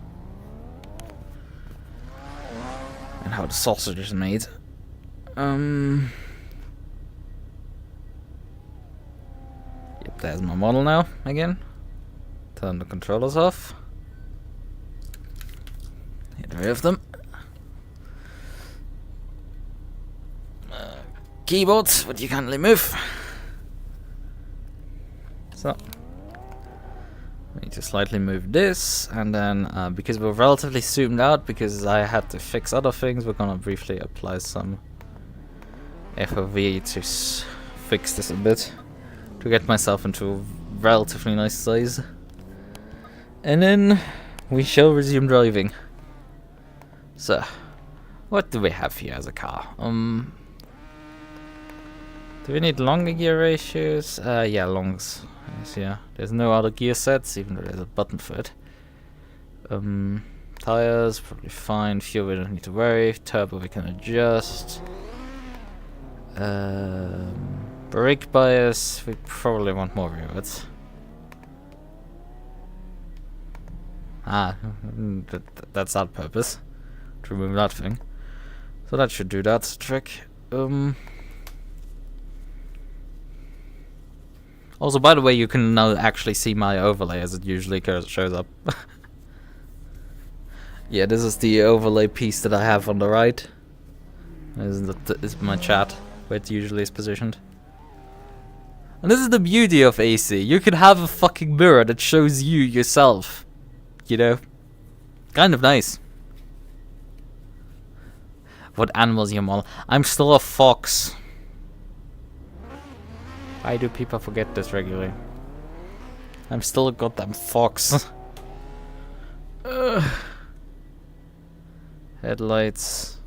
Speaker 1: And how the sausage is made. Yep, there's my model now, again. Turn the controllers off. Get rid of them. Keyboards, but you can't really move. So I need to slightly move this, and then because we're relatively zoomed out, because I had to fix other things, we're gonna briefly apply some FOV to fix this a bit, to get myself into a relatively nice size. And then we shall resume driving. So, what do we have here as a car? Do we need longer gear ratios? Yeah, longs. Yes, yeah. There's no other gear sets, even though there's a button for it. Tires, probably fine. Fuel, we don't need to worry. Turbo, we can adjust. Brake bias, we probably want more rewards. That's that purpose. To remove that thing. So that should do that trick. Also, by the way, you can now actually see my overlay as it usually shows up. Yeah, this is the overlay piece that I have on the right. This is my chat, where it usually is positioned. And this is the beauty of AC. You can have a fucking mirror that shows you yourself. You know? Kind of nice. What animals you model? I'm still a fox. Why do people forget this regularly? I'm still a goddamn fox. Headlights.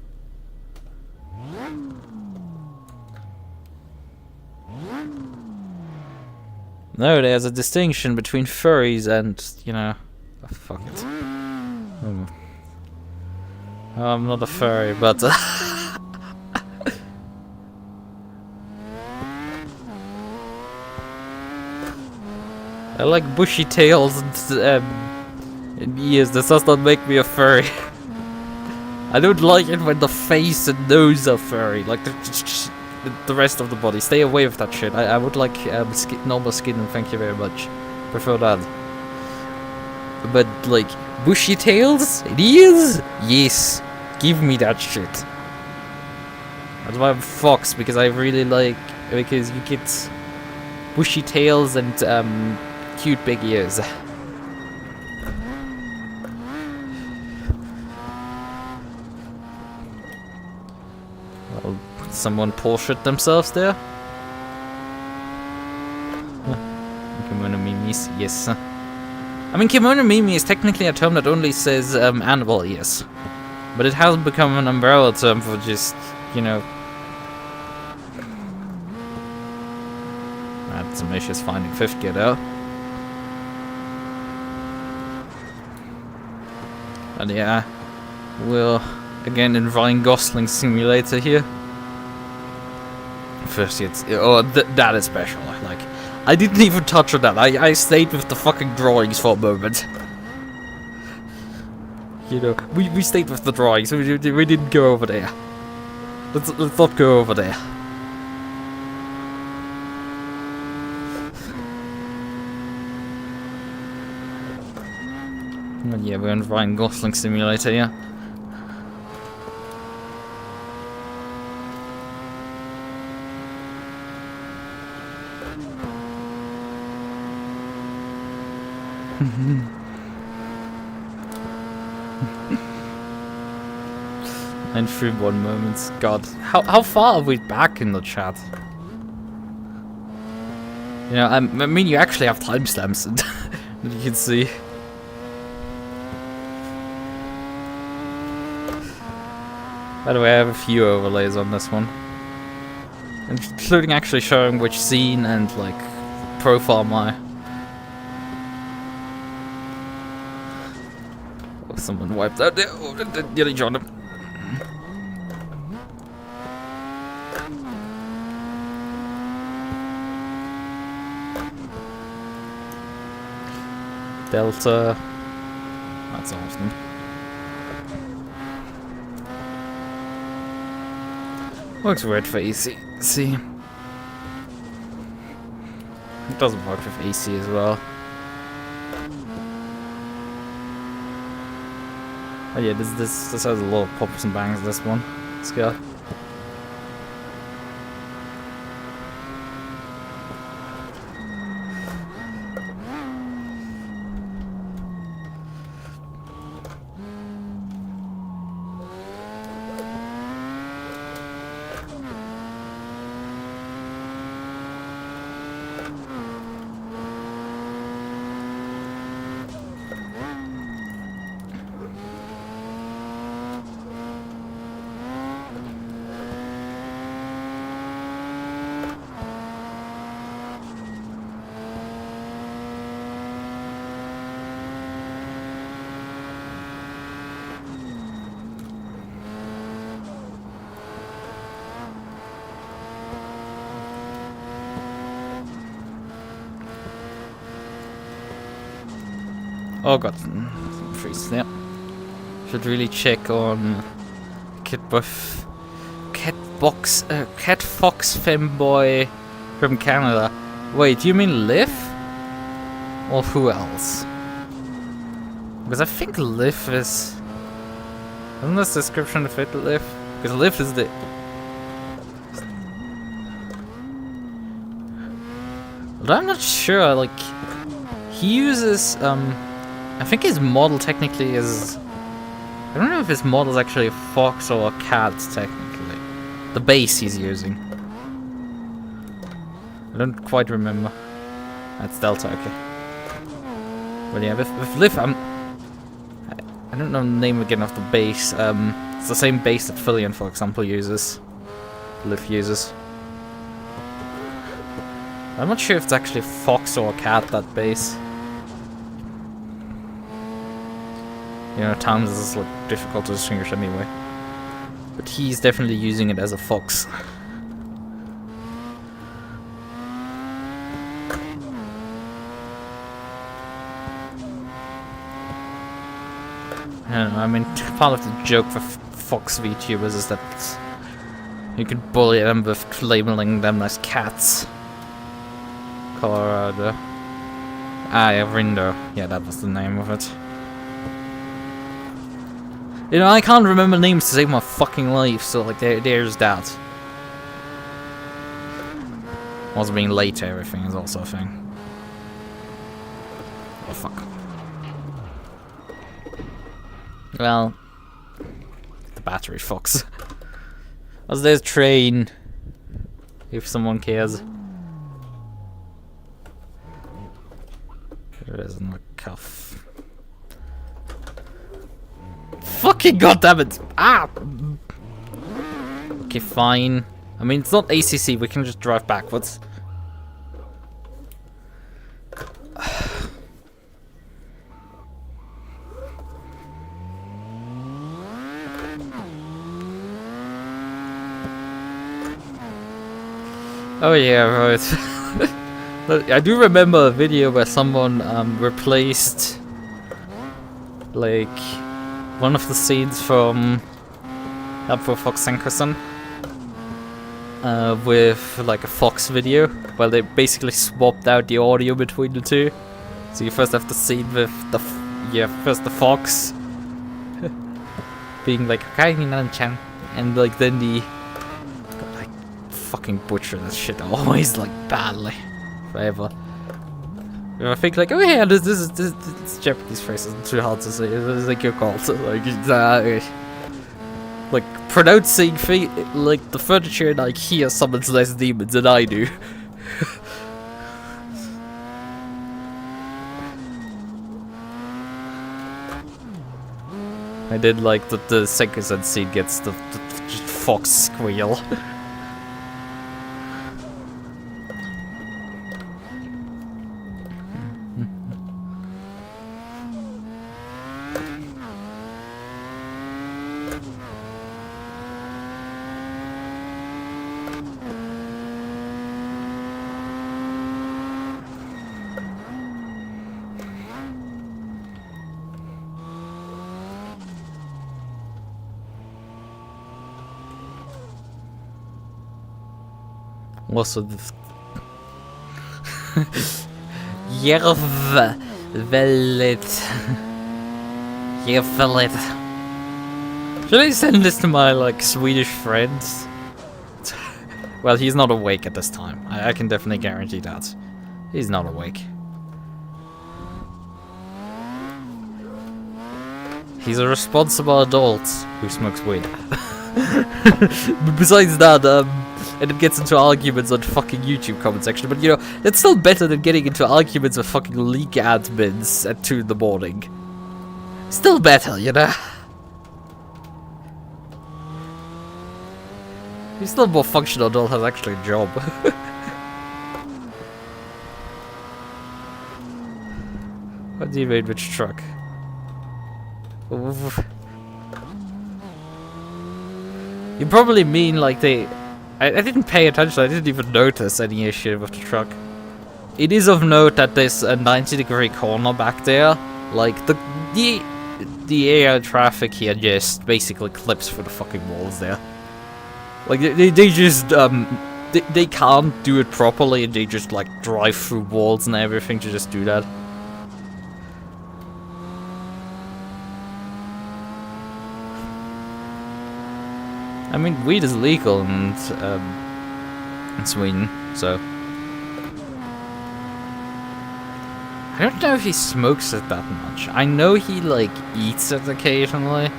Speaker 1: No, there's a distinction between furries and, you know... Oh, fuck it. I'm not a furry, but... I like bushy tails and ears. This does not make me a furry. I don't like it when the face and nose are furry, like the rest of the body. Stay away with that shit. I would like normal skin, and thank you very much. Prefer that. But like bushy tails and ears, yes, give me that shit. That's why I'm fox, because I really like, because you get bushy tails and cute big ears. Well, someone Porsche themselves there? Kimono memes, yes. I mean, kimono meme is technically a term that only says animal ears. But it has become an umbrella term for just, you know... That's ambitious finding fifth gear though. And yeah, we're again in Ryan Gosling simulator here. First, that is special. Like, I didn't even touch on that. I stayed with the fucking drawings for a moment. You know, we stayed with the drawings. We didn't go over there. Let's not go over there. But yeah, we're in Ryan Gosling simulator, yeah. And 3-1 moments. God, how far are we back in the chat? You know, I mean, you actually have timestamps that you can see. By the way, I have a few overlays on this one, including actually showing which scene and like profile my. Oh, someone wiped out there. Oh, nearly joined him. Delta. That's awesome. Works weird for AC. See, it doesn't work with AC as well. Oh yeah, this has a lot of pops and bangs. This one, scale. Oh god. Freeze, yeah. Should really check on Catfox Femboy from Canada. Wait, do you mean Liv? Or who else? Because I think Liv is... Isn't this description fit Liv? Because Liv is the... But I'm not sure, like... He uses, I think his model technically is... I don't know if his model is actually a fox or a cat, technically. The base he's using. I don't quite remember. That's Delta, okay. But yeah, with Liv, I don't know the name again of the base. It's the same base that Fillion, for example, uses. Liv uses. I'm not sure if it's actually a fox or a cat, that base. You know, at times it's like difficult to distinguish anyway. But he's definitely using it as a fox. I don't know, I mean, part of the joke for fox VTubers is that you could bully them with labeling them as cats. Colorado. Ah, yeah, Rindo. Yeah, that was the name of it. You know, I can't remember names to save my fucking life, so like, there's that. Also being late to everything is also a thing. Oh fuck. Well, the battery fox. As there's train, if someone cares. There isn't a cuff. Fucking goddammit! Ah! Okay, fine. I mean, it's not ACC, we can just drive backwards. Oh yeah, right. I do remember a video where someone replaced like one of the scenes from Help for Fox Sankerson with like a Fox video where they basically swapped out the audio between the two. So you first have the scene with the first the Fox being like okay, and like then the like fucking butcher this shit always like badly forever. I think like, oh yeah, this Japanese phrase isn't too hard to say. It's like your call to like pronouncing like the furniture in IKEA summons less demons than I do. I did like the second scene gets the fox squeal. Also, Järvelet. Should I send this to my like Swedish friends? Well, he's not awake at this time. I can definitely guarantee that. He's not awake. He's a responsible adult who smokes weed. Besides that, and it gets into arguments on fucking YouTube comment section, but you know, it's still better than getting into arguments with fucking league admins at 2 in the morning. Still better, you know? He's still more functional adult, has actually a job. What do you mean, which truck? Oof. You probably mean like I didn't pay attention, I didn't even notice any issue with the truck. It is of note that there's a 90-degree corner back there, Like, the AI traffic here just basically clips through the fucking walls there. Like, they just, they can't do it properly, and they just, like, drive through walls and everything to just do that. I mean, weed is legal in Sweden, so... I don't know if he smokes it that much. I know he, like, eats it occasionally.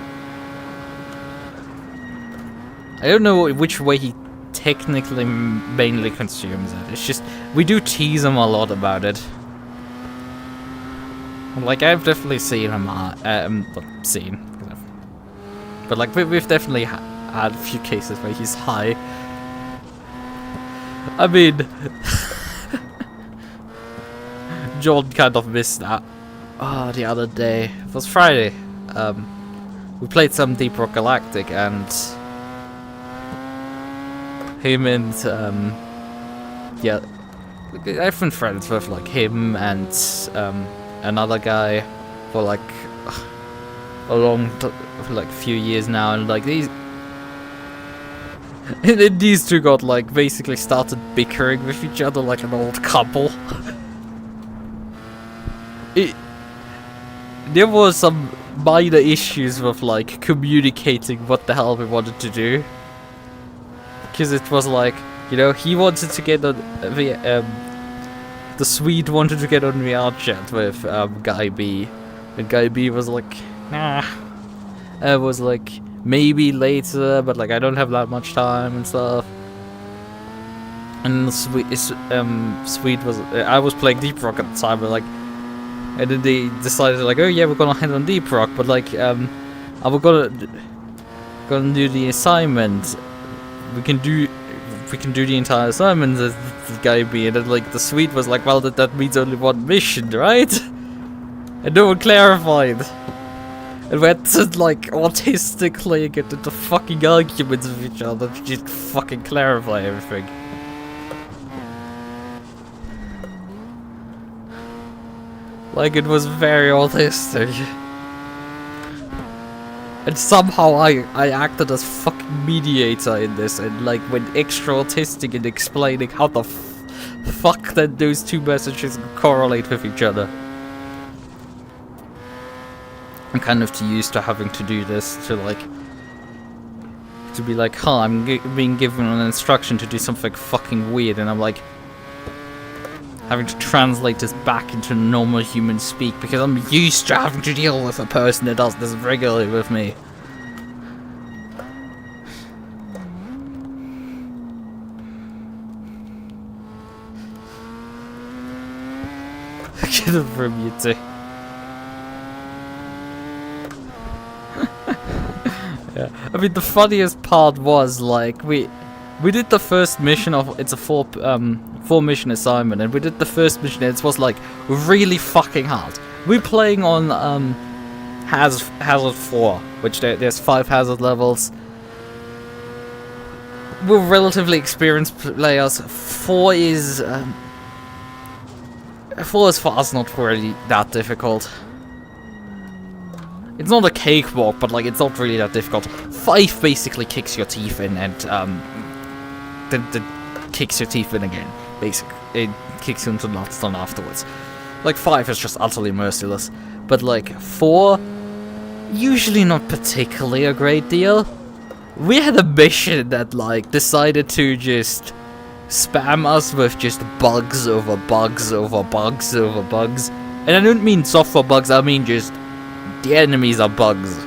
Speaker 1: I don't know which way he technically mainly consumes it. It's just, we do tease him a lot about it. Like, I've definitely seen him, but like, we've definitely had a few cases where he's high. I mean... John kind of missed that. Oh, the other day. It was Friday. We played some Deep Rock Galactic, and him and yeah, I've been friends with like him and another guy for like a long, few years now, and like these two got like basically started bickering with each other like an old couple. There was some minor issues with like communicating what the hell we wanted to do, because it was like, you know, he wanted to get on the Swede wanted to get on VR chat with Guy B, and Guy B was like, nah. I was like, maybe later, but like I don't have that much time and stuff. And the Swede was, I was playing Deep Rock at the time, but like. And then they decided like, oh yeah, we're gonna head on Deep Rock, but like, we're gonna do the assignment. We can do the entire assignment as the Guy B, and then like the Swede was like, well, that means only one mission, right? And no one clarified. And we had to like autistically get into fucking arguments with each other to just fucking clarify everything. Like, it was very autistic. And somehow I acted as fucking mediator in this, and like went extra autistic in explaining how the fuck that those two messages correlate with each other. I'm kind of too used to having to do this to like... to be like, huh, I'm being given an instruction to do something fucking weird, and I'm like... having to translate this back into normal human speak, because I'm used to having to deal with a person that does this regularly with me. Get it from you too. Yeah. I mean, the funniest part was like we did the first mission of, it's a four mission assignment, and we did the first mission, and it was like really fucking hard. We're playing on Hazard 4, which there's 5 hazard levels. We're relatively experienced players. 4 is for us not really that difficult. It's not a cakewalk, but like it's not really that difficult. 5 basically kicks your teeth in, and kicks your teeth in again. Basically, it kicks you into nuts done afterwards. Like 5 is just utterly merciless, but like 4, usually not particularly a great deal. We had a mission that like decided to just spam us with just bugs over bugs over bugs over bugs, and I don't mean software bugs. I mean just the enemies are bugs,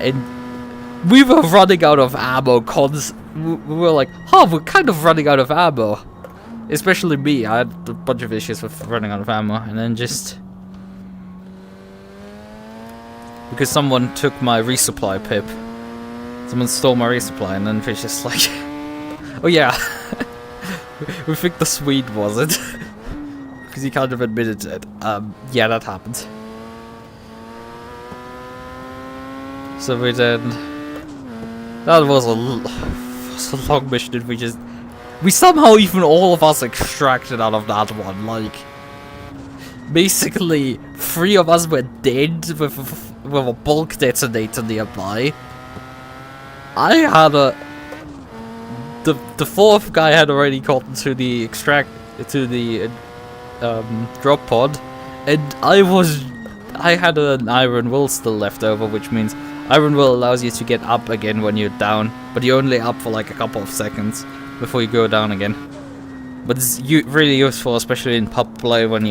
Speaker 1: and we were running out of ammo. We were like, oh, we're kind of running out of ammo. Especially me, I had a bunch of issues with running out of ammo, and then just... because someone took my resupply pip. Someone stole my resupply, and then we're just like... oh yeah, we think the Swede was it. Because he kind of admitted it. Yeah, that happened. So we then... that was a long mission, and we somehow even all of us extracted out of that one, like... basically 3 of us were dead with a bulk detonator nearby. I had a... The 4th guy had already gotten to the drop pod, and I had an iron will still left over, which means iron will allows you to get up again when you're down, but you're only up for like a couple of seconds before you go down again. But it's really useful, especially in pub play, when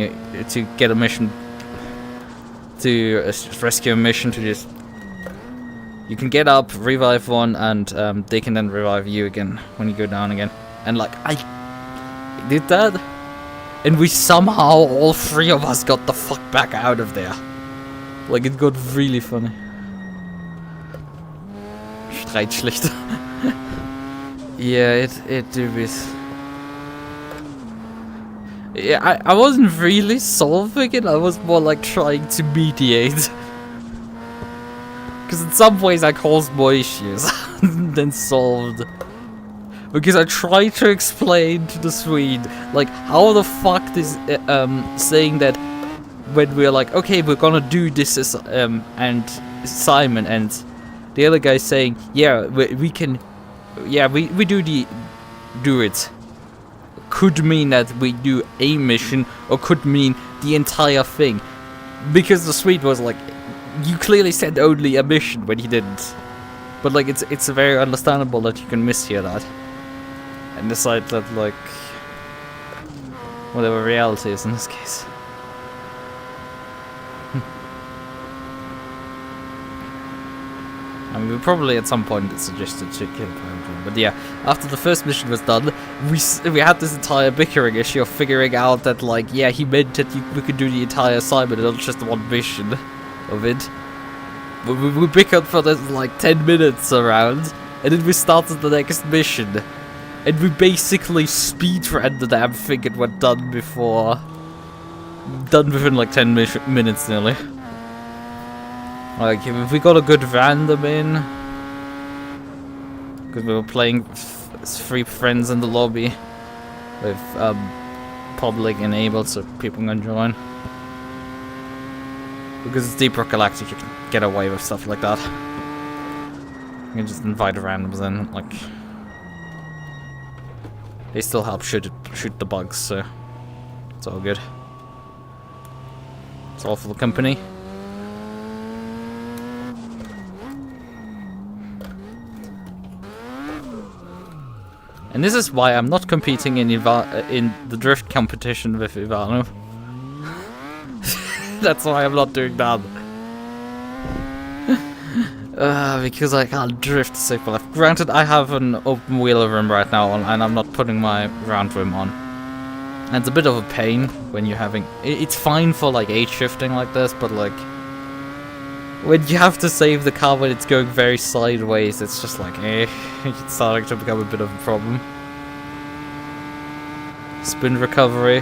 Speaker 1: to get a mission, to rescue a mission, to just... You can get up, revive one, and they can then revive you again when you go down again. And like, I did that, and we somehow, all 3 of us got the fuck back out of there. Like, it got really funny. Streitschlichter. Yeah, it did this. Yeah, I wasn't really solving it, I was more like trying to mediate. Because in some ways I caused more issues than solved. Because I tried to explain to the Swede, like, how the fuck is saying that when we're like, okay, we're gonna do this and Simon, and the other guy saying, yeah, we can, yeah, we do it. Could mean that we do a mission, or could mean the entire thing. Because the Swede was like, you clearly said only a mission when he didn't. But like, it's very understandable that you can mishear that. And decide that, like, whatever reality is in this case. I mean, we probably at some point suggested to kill him, but yeah, after the first mission was done, we had this entire bickering issue of figuring out that, like, yeah, he meant that we could do the entire assignment and not just one mission of it. But we bickered for this, like, 10 minutes around, and then we started the next mission. And we basically speedran the damn thing and were done within like 10 minutes nearly. Like, if we got a good random in, because we were playing 3 friends in the lobby with public enabled so people can join. Because it's Deep Rock Galactic, you can get away with stuff like that. You can just invite randoms in, like... They still help shoot the bugs, so it's all good. It's all for the company. And this is why I'm not competing in the drift competition with Ivano. That's why I'm not doing that. Because I can't drift safe life. Granted, I have an open wheel rim right now on, and I'm not putting my round rim on. And it's a bit of a pain when you're having... It's fine for like H shifting like this, but like... When you have to save the car when it's going very sideways, it's just like, it's starting to become a bit of a problem. Spin recovery.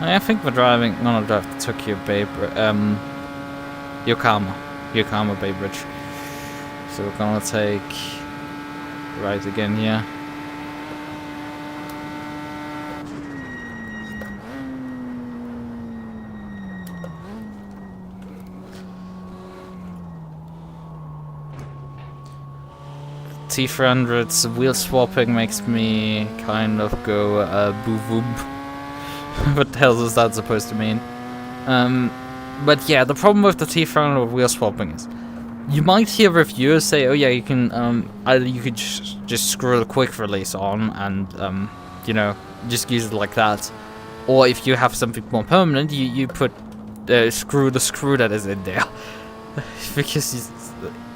Speaker 1: I think we're gonna drive the Tokyo Bay, Yokohama Bay Bridge. So we're gonna take right again here. T300's wheel swapping makes me kind of go boo boom. What the hell is that supposed to mean? But yeah, the problem with the T300 wheel swapping is you might hear reviewers say, oh yeah, you can either you could just screw the quick release on and you know, just use it like that, or if you have something more permanent, you put screw the screw that is in there. Because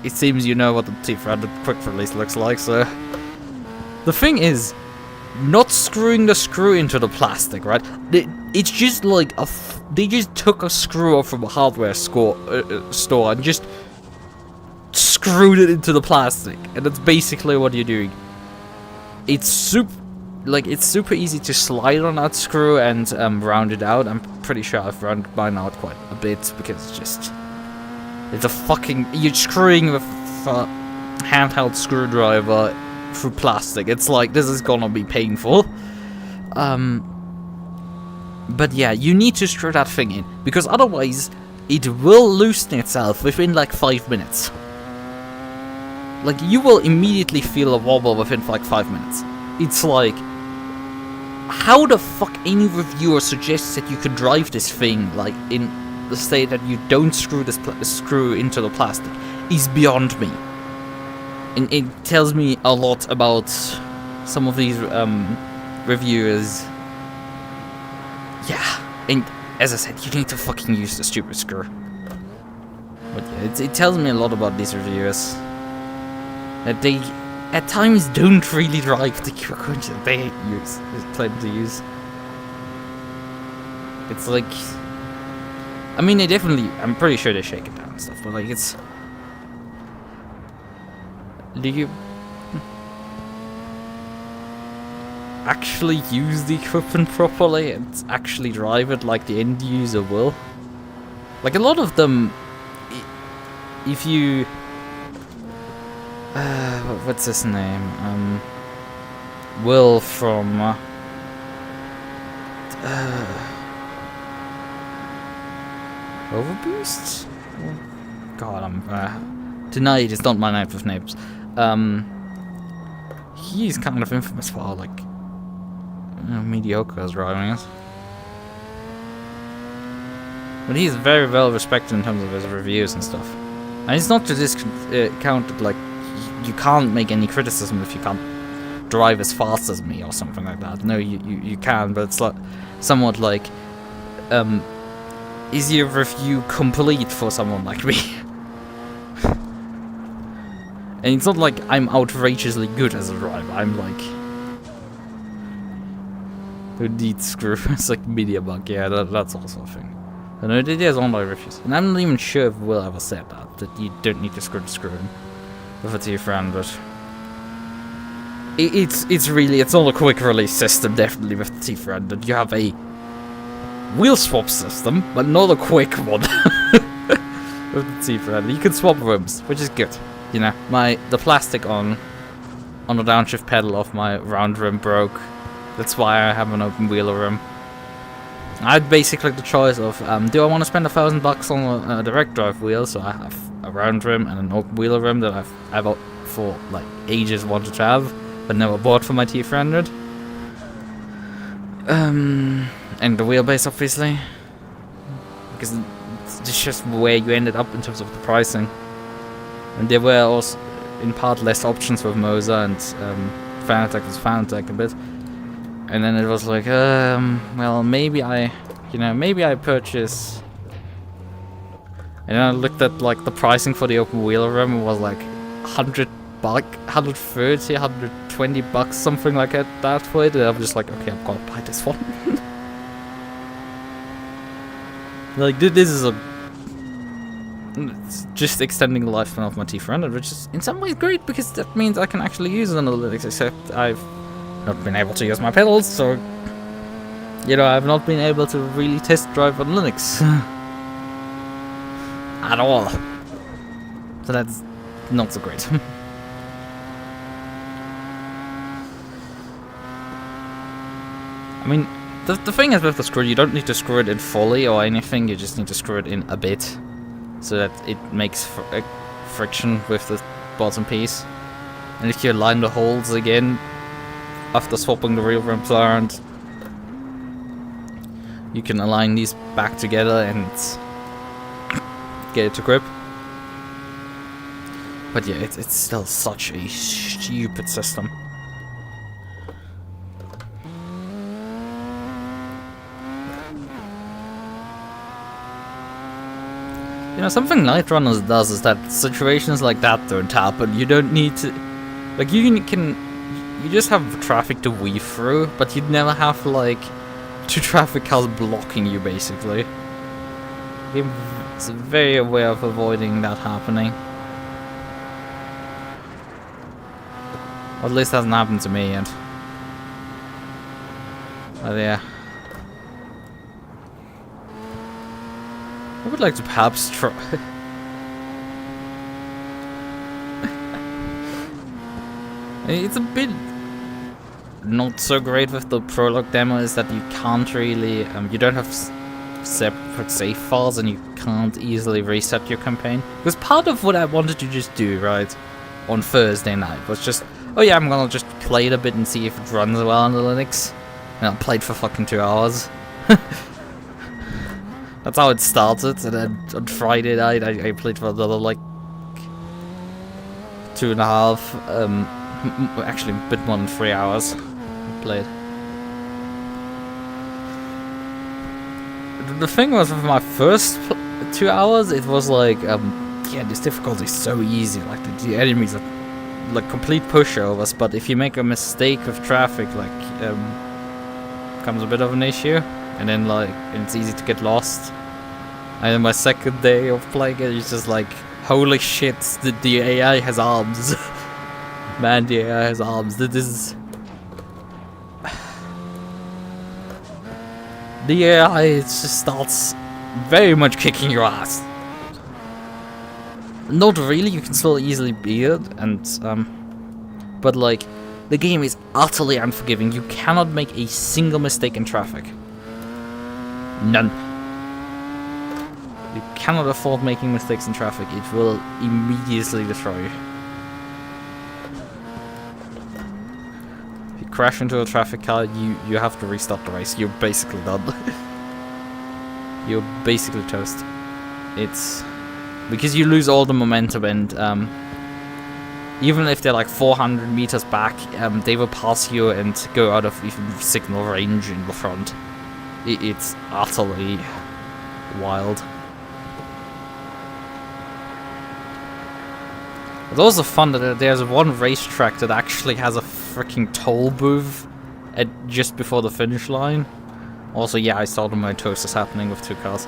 Speaker 1: it seems you know what the T300 quick release looks like. So the thing is, not screwing the screw into the plastic, right? It's just like they just took a screw off from a hardware store and just screwed it into the plastic, and that's basically what you're doing. it's super easy to slide on that screw and round it out. I'm pretty sure I've rounded mine out quite a bit because it's a fucking, you're screwing with a handheld screwdriver through plastic. It's like, this is gonna be painful. But yeah, you need to screw that thing in, because otherwise it will loosen itself within like 5 minutes. Like, you will immediately feel a wobble within like 5 minutes. It's like, how the fuck any reviewer suggests that you could drive this thing like in the state that you don't screw this screw into the plastic is beyond me. And it tells me a lot about some of these reviewers. Yeah, and as I said, you need to fucking use the stupid screw. But yeah, it tells me a lot about these reviewers. That they, at times, don't really drive the equipment that they claim to use. It's like, I mean, they definitely, I'm pretty sure they shake it down and stuff, but like, it's, do you actually use the equipment properly and actually drive it like the end user will? Like, a lot of them, if you, what's his name? Will from Overboost? God, I'm tonight is not my night with names. He's kind of infamous for like, mediocre as driving it. But he's very well respected in terms of his reviews and stuff. And it's not to discount that, like, you can't make any criticism if you can't drive as fast as me or something like that. No, you can, but it's like somewhat like, is your review complete for someone like me? And it's not like I'm outrageously good as a driver. I'm like, who needs screw? It's like media bug. Yeah, that's also a thing. I know there's online reviews, and I'm not even sure if Will ever said that you don't need to screw in with a T300. It's really, it's not a quick release system, definitely with the T300. You have a wheel swap system, but not a quick one with the T300. You can swap rims, which is good. You know, the plastic on the downshift pedal of my round rim broke. That's why I have an open wheeler rim. I had basically the choice of, do I want to spend $1,000 on a direct drive wheel, so I have a round rim and an open wheeler rim that I've for like ages wanted to have, but never bought for my T300. And the wheelbase, obviously, because it's just where you ended up in terms of the pricing. And there were also, in part, less options with Moza, and Fanatec was Fanatec a bit. And then it was like, well, maybe I purchase. And then I looked at like the pricing for the open wheeler rim. It was like $100, $130, $120, something like that for it. And I'm just like, okay, I'm gonna buy this one. Like, this is it's just extending the lifespan of my T300, which is in some ways great because that means I can actually use it on Linux. Except I've not been able to use my pedals, so you know, I've not been able to really test drive on Linux at all. So that's not so great. I mean, the thing is with the screw, you don't need to screw it in fully or anything, you just need to screw it in a bit, so that it makes friction with the bottom piece. And if you align the holes again, after swapping the rear rims around, you can align these back together and get it to grip. But yeah, it's still such a stupid system. You know, something Night Runners does is that situations like that don't happen. You don't need to, like, you just have traffic to weave through, but you'd never have like 2 traffic cars blocking you, basically. It's a very way of avoiding that happening. Or at least hasn't happened to me yet. But yeah. I would like to perhaps try... It's a bit not so great with the prologue demo is that you can't really... you don't have separate save files and you can't easily reset your campaign. Because part of what I wanted to just do, right, on Thursday night was just... Oh yeah, I'm gonna just play it a bit and see if it runs well on the Linux. And I played for fucking 2 hours. That's how it started, and then on Friday night I played for another like 2.5, actually a bit more than 3 hours I played. The thing was, with my first 2 hours, it was like, yeah, this difficulty is so easy, like the enemies are like complete pushovers, but if you make a mistake with traffic, like, becomes a bit of an issue. And then like, it's easy to get lost. And then my second day of playing it, it's just like, holy shit, the AI has arms. Man, the AI has arms. This is... The AI just starts very much kicking your ass. Not really, you can still easily beat it, and but like, the game is utterly unforgiving. You cannot make a single mistake in traffic. None. You cannot afford making mistakes in traffic. It will immediately destroy you. If you crash into a traffic car, you have to restart the race. You're basically done. You're basically toast. It's... because you lose all the momentum, and even if they're like 400 meters back, they will pass you and go out of even signal range in the front. It's utterly wild. It's also fun that there's one racetrack that actually has a freaking toll booth at just before the finish line. Also, yeah, I saw the mitosis happening with 2 cars.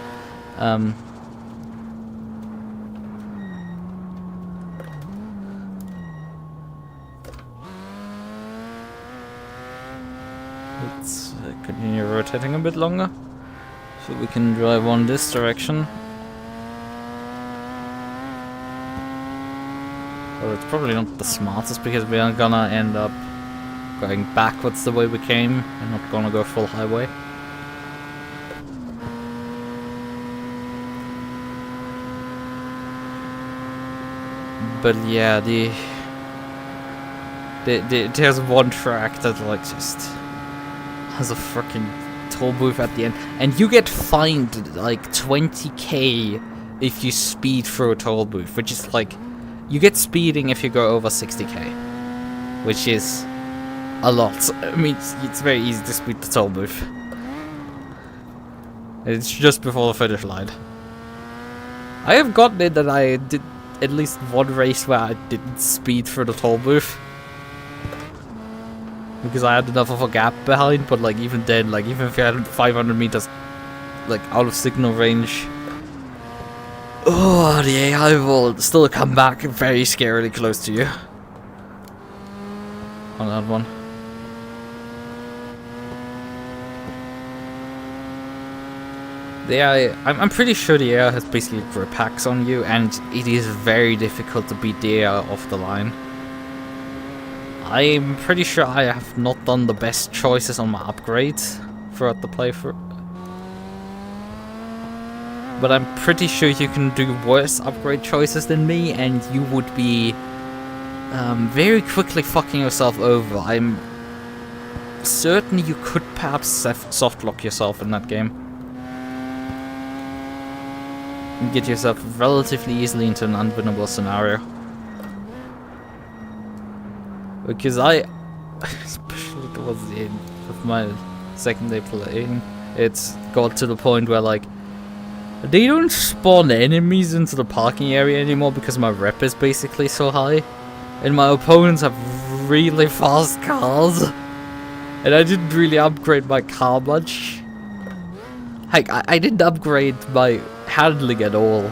Speaker 1: Let's continue rotating a bit longer, so we can drive on this direction. Well, it's probably not the smartest because we are gonna end up going backwards the way we came and not gonna go full highway. But yeah, there's one track that like just has a freaking toll booth at the end, and you get fined like 20k if you speed through a toll booth, which is like, you get speeding if you go over 60k, which is a lot. I mean, it's very easy to speed the toll booth. It's just before the finish line. I have gotten it that I did at least one race where I didn't speed through the toll booth, because I had enough of a gap behind, but like even then, like even if you had 500 meters like out of signal range, oh, the AI will still come back very scarily close to you on that one. The AI, I'm pretty sure the AI has basically grip hacks on you, and it is very difficult to beat the AI off the line. I'm pretty sure I have not done the best choices on my upgrades throughout the playthrough. But I'm pretty sure you can do worse upgrade choices than me, and you would be very quickly fucking yourself over. I'm certain you could perhaps soft lock yourself in that game. And get yourself relatively easily into an unwinnable scenario. Because I, especially towards the end of my second day playing, it's got to the point where like, they don't spawn enemies into the parking area anymore because my rep is basically so high. And my opponents have really fast cars. And I didn't really upgrade my car much. Heck, I didn't upgrade my handling at all.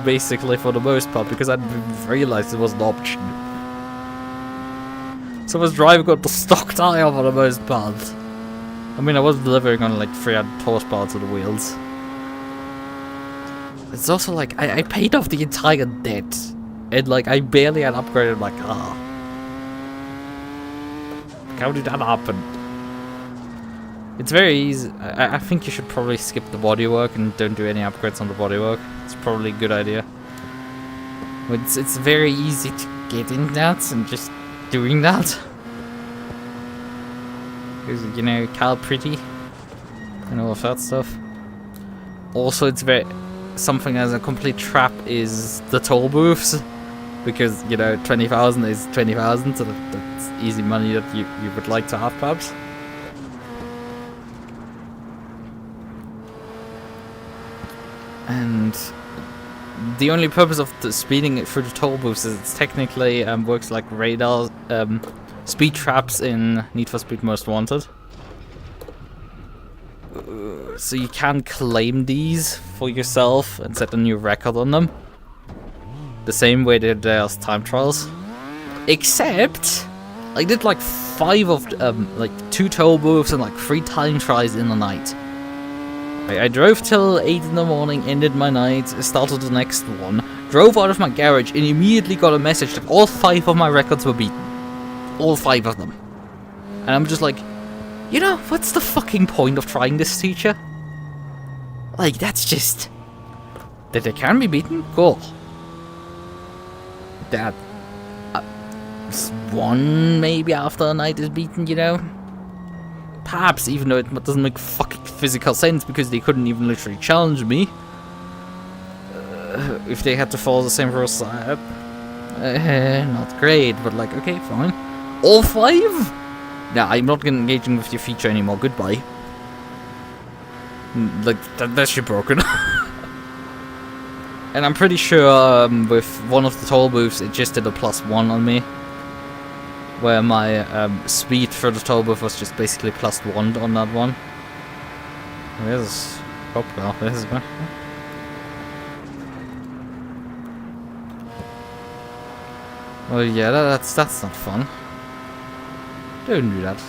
Speaker 1: Basically for the most part, because I didn't realize it was an option. So I was driving on the stock tire for the most part. I mean, I was delivering on like 300 horsepower to the wheels. It's also like, I paid off the entire debt. And like, I barely had upgraded my car. How did that happen? It's very easy. I think you should probably skip the bodywork and don't do any upgrades on the bodywork. It's probably a good idea. It's very easy to get in that and just doing that. Because, you know, Cal pretty and all of that stuff. Also, it's very... something as a complete trap is the toll booths. Because, you know, 20,000 is 20,000, so that's easy money that you would like to have, perhaps. And the only purpose of the speeding it through the toll booths is it's technically works like radar speed traps in Need for Speed Most Wanted. So you can claim these for yourself and set a new record on them. The same way that there's time trials. Except, I did like 5 of like 2 toll booths and like 3 time tries in the night. I drove till 8 in the morning, ended my night, started the next one, drove out of my garage, and immediately got a message that all 5 of my records were beaten. All 5 of them. And I'm just like, you know, what's the fucking point of trying this, teacher? Like, that's just... that they can be beaten? Cool. That... one maybe after a night is beaten, you know? Perhaps, even though it doesn't make fucking physical sense because they couldn't even literally challenge me. If they had to follow the same rules, not great, but like, okay, fine. All 5? Nah, I'm not engaging with your feature anymore, goodbye. Like, that's shit broken. And I'm pretty sure with one of the toll booths, it just did a +1 on me. Where my speed for the toll booth was just basically +1 on that one. There's... oh, well, there's... well, yeah, that's not fun. Don't do that.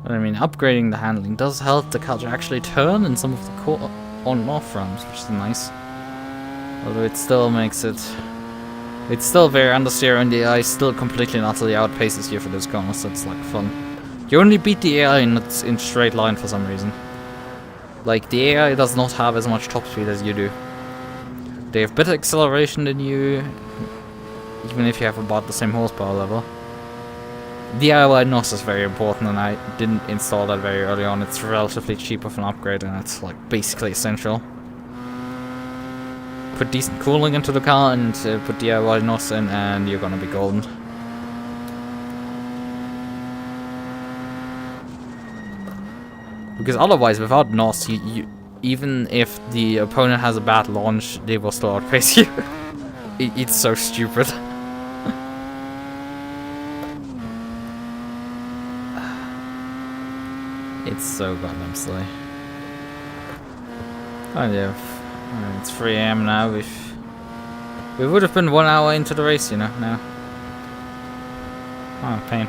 Speaker 1: I mean, upgrading the handling does help the car to actually turn in some of the on and off ramps, which is nice. Although it still makes it... it's still very understeer, and the AI still completely and utterly outpaces you for those corners, so it's like fun. You only beat the AI in straight line for some reason. Like, the AI does not have as much top speed as you do. They have better acceleration than you, even if you have about the same horsepower level. DIY NOS is very important, and I didn't install that very early on. It's relatively cheap of an upgrade, and it's like basically essential. Put decent cooling into the car and put DIY NOS in, and you're gonna be golden. Because otherwise, without NOS, you even if the opponent has a bad launch, they will still outpace you. It's so stupid. It's so goddamn silly. Oh yeah, it's 3 AM now. We would have been 1 hour into the race, you know, now. Oh, pain.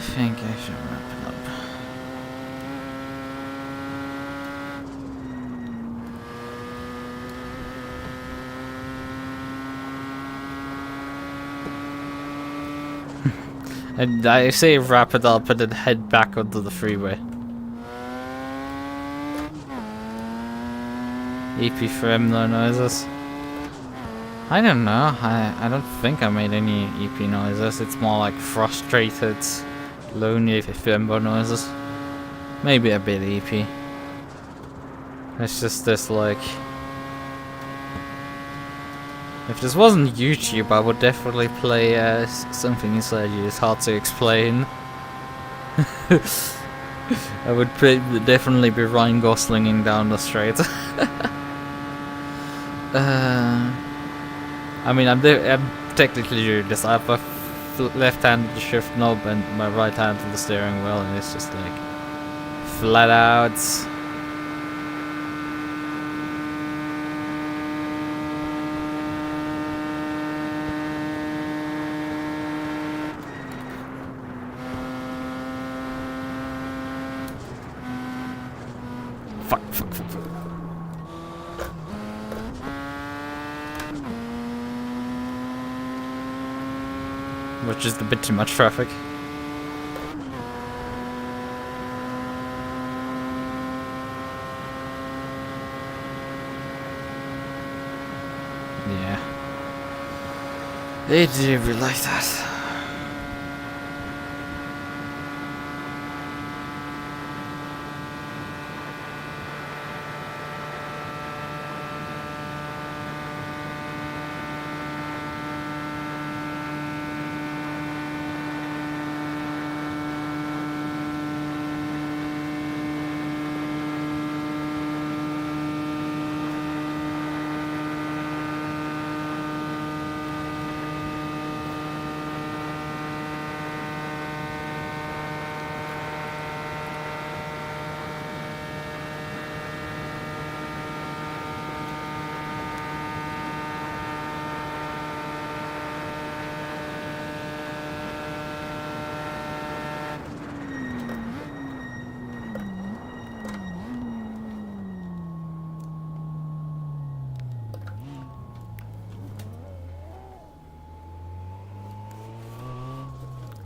Speaker 1: think I should wrap it up. And I say wrap it up and then head back onto the freeway. EP frame, no noises. I don't know. I don't think I made any EP noises. It's more like frustrated, lonely Fembo noises. Maybe a bit EP. It's just this like... If this wasn't YouTube, I would definitely play something inside you. It's hard to explain. I would definitely be Ryan Goslinging down the street. I mean, I'm technically doing this. I have a left hand to the shift knob and my right hand to the steering wheel, and it's just like flat out. Fuck. Which is a bit too much traffic. Yeah. They do be like that.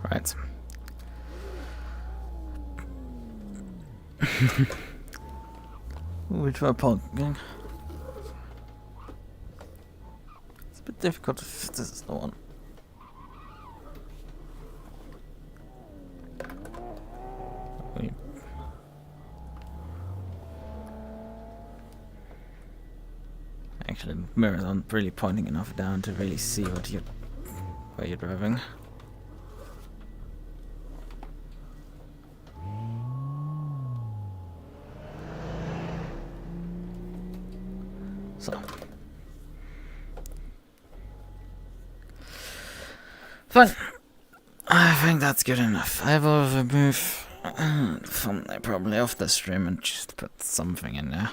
Speaker 1: Right. Which way parking? It's a bit difficult if this is the one. Actually, the mirrors aren't really pointing enough down to really see what where you're driving. So. Fine. I think that's good enough. I will remove thumbnail probably off the stream and just put something in there.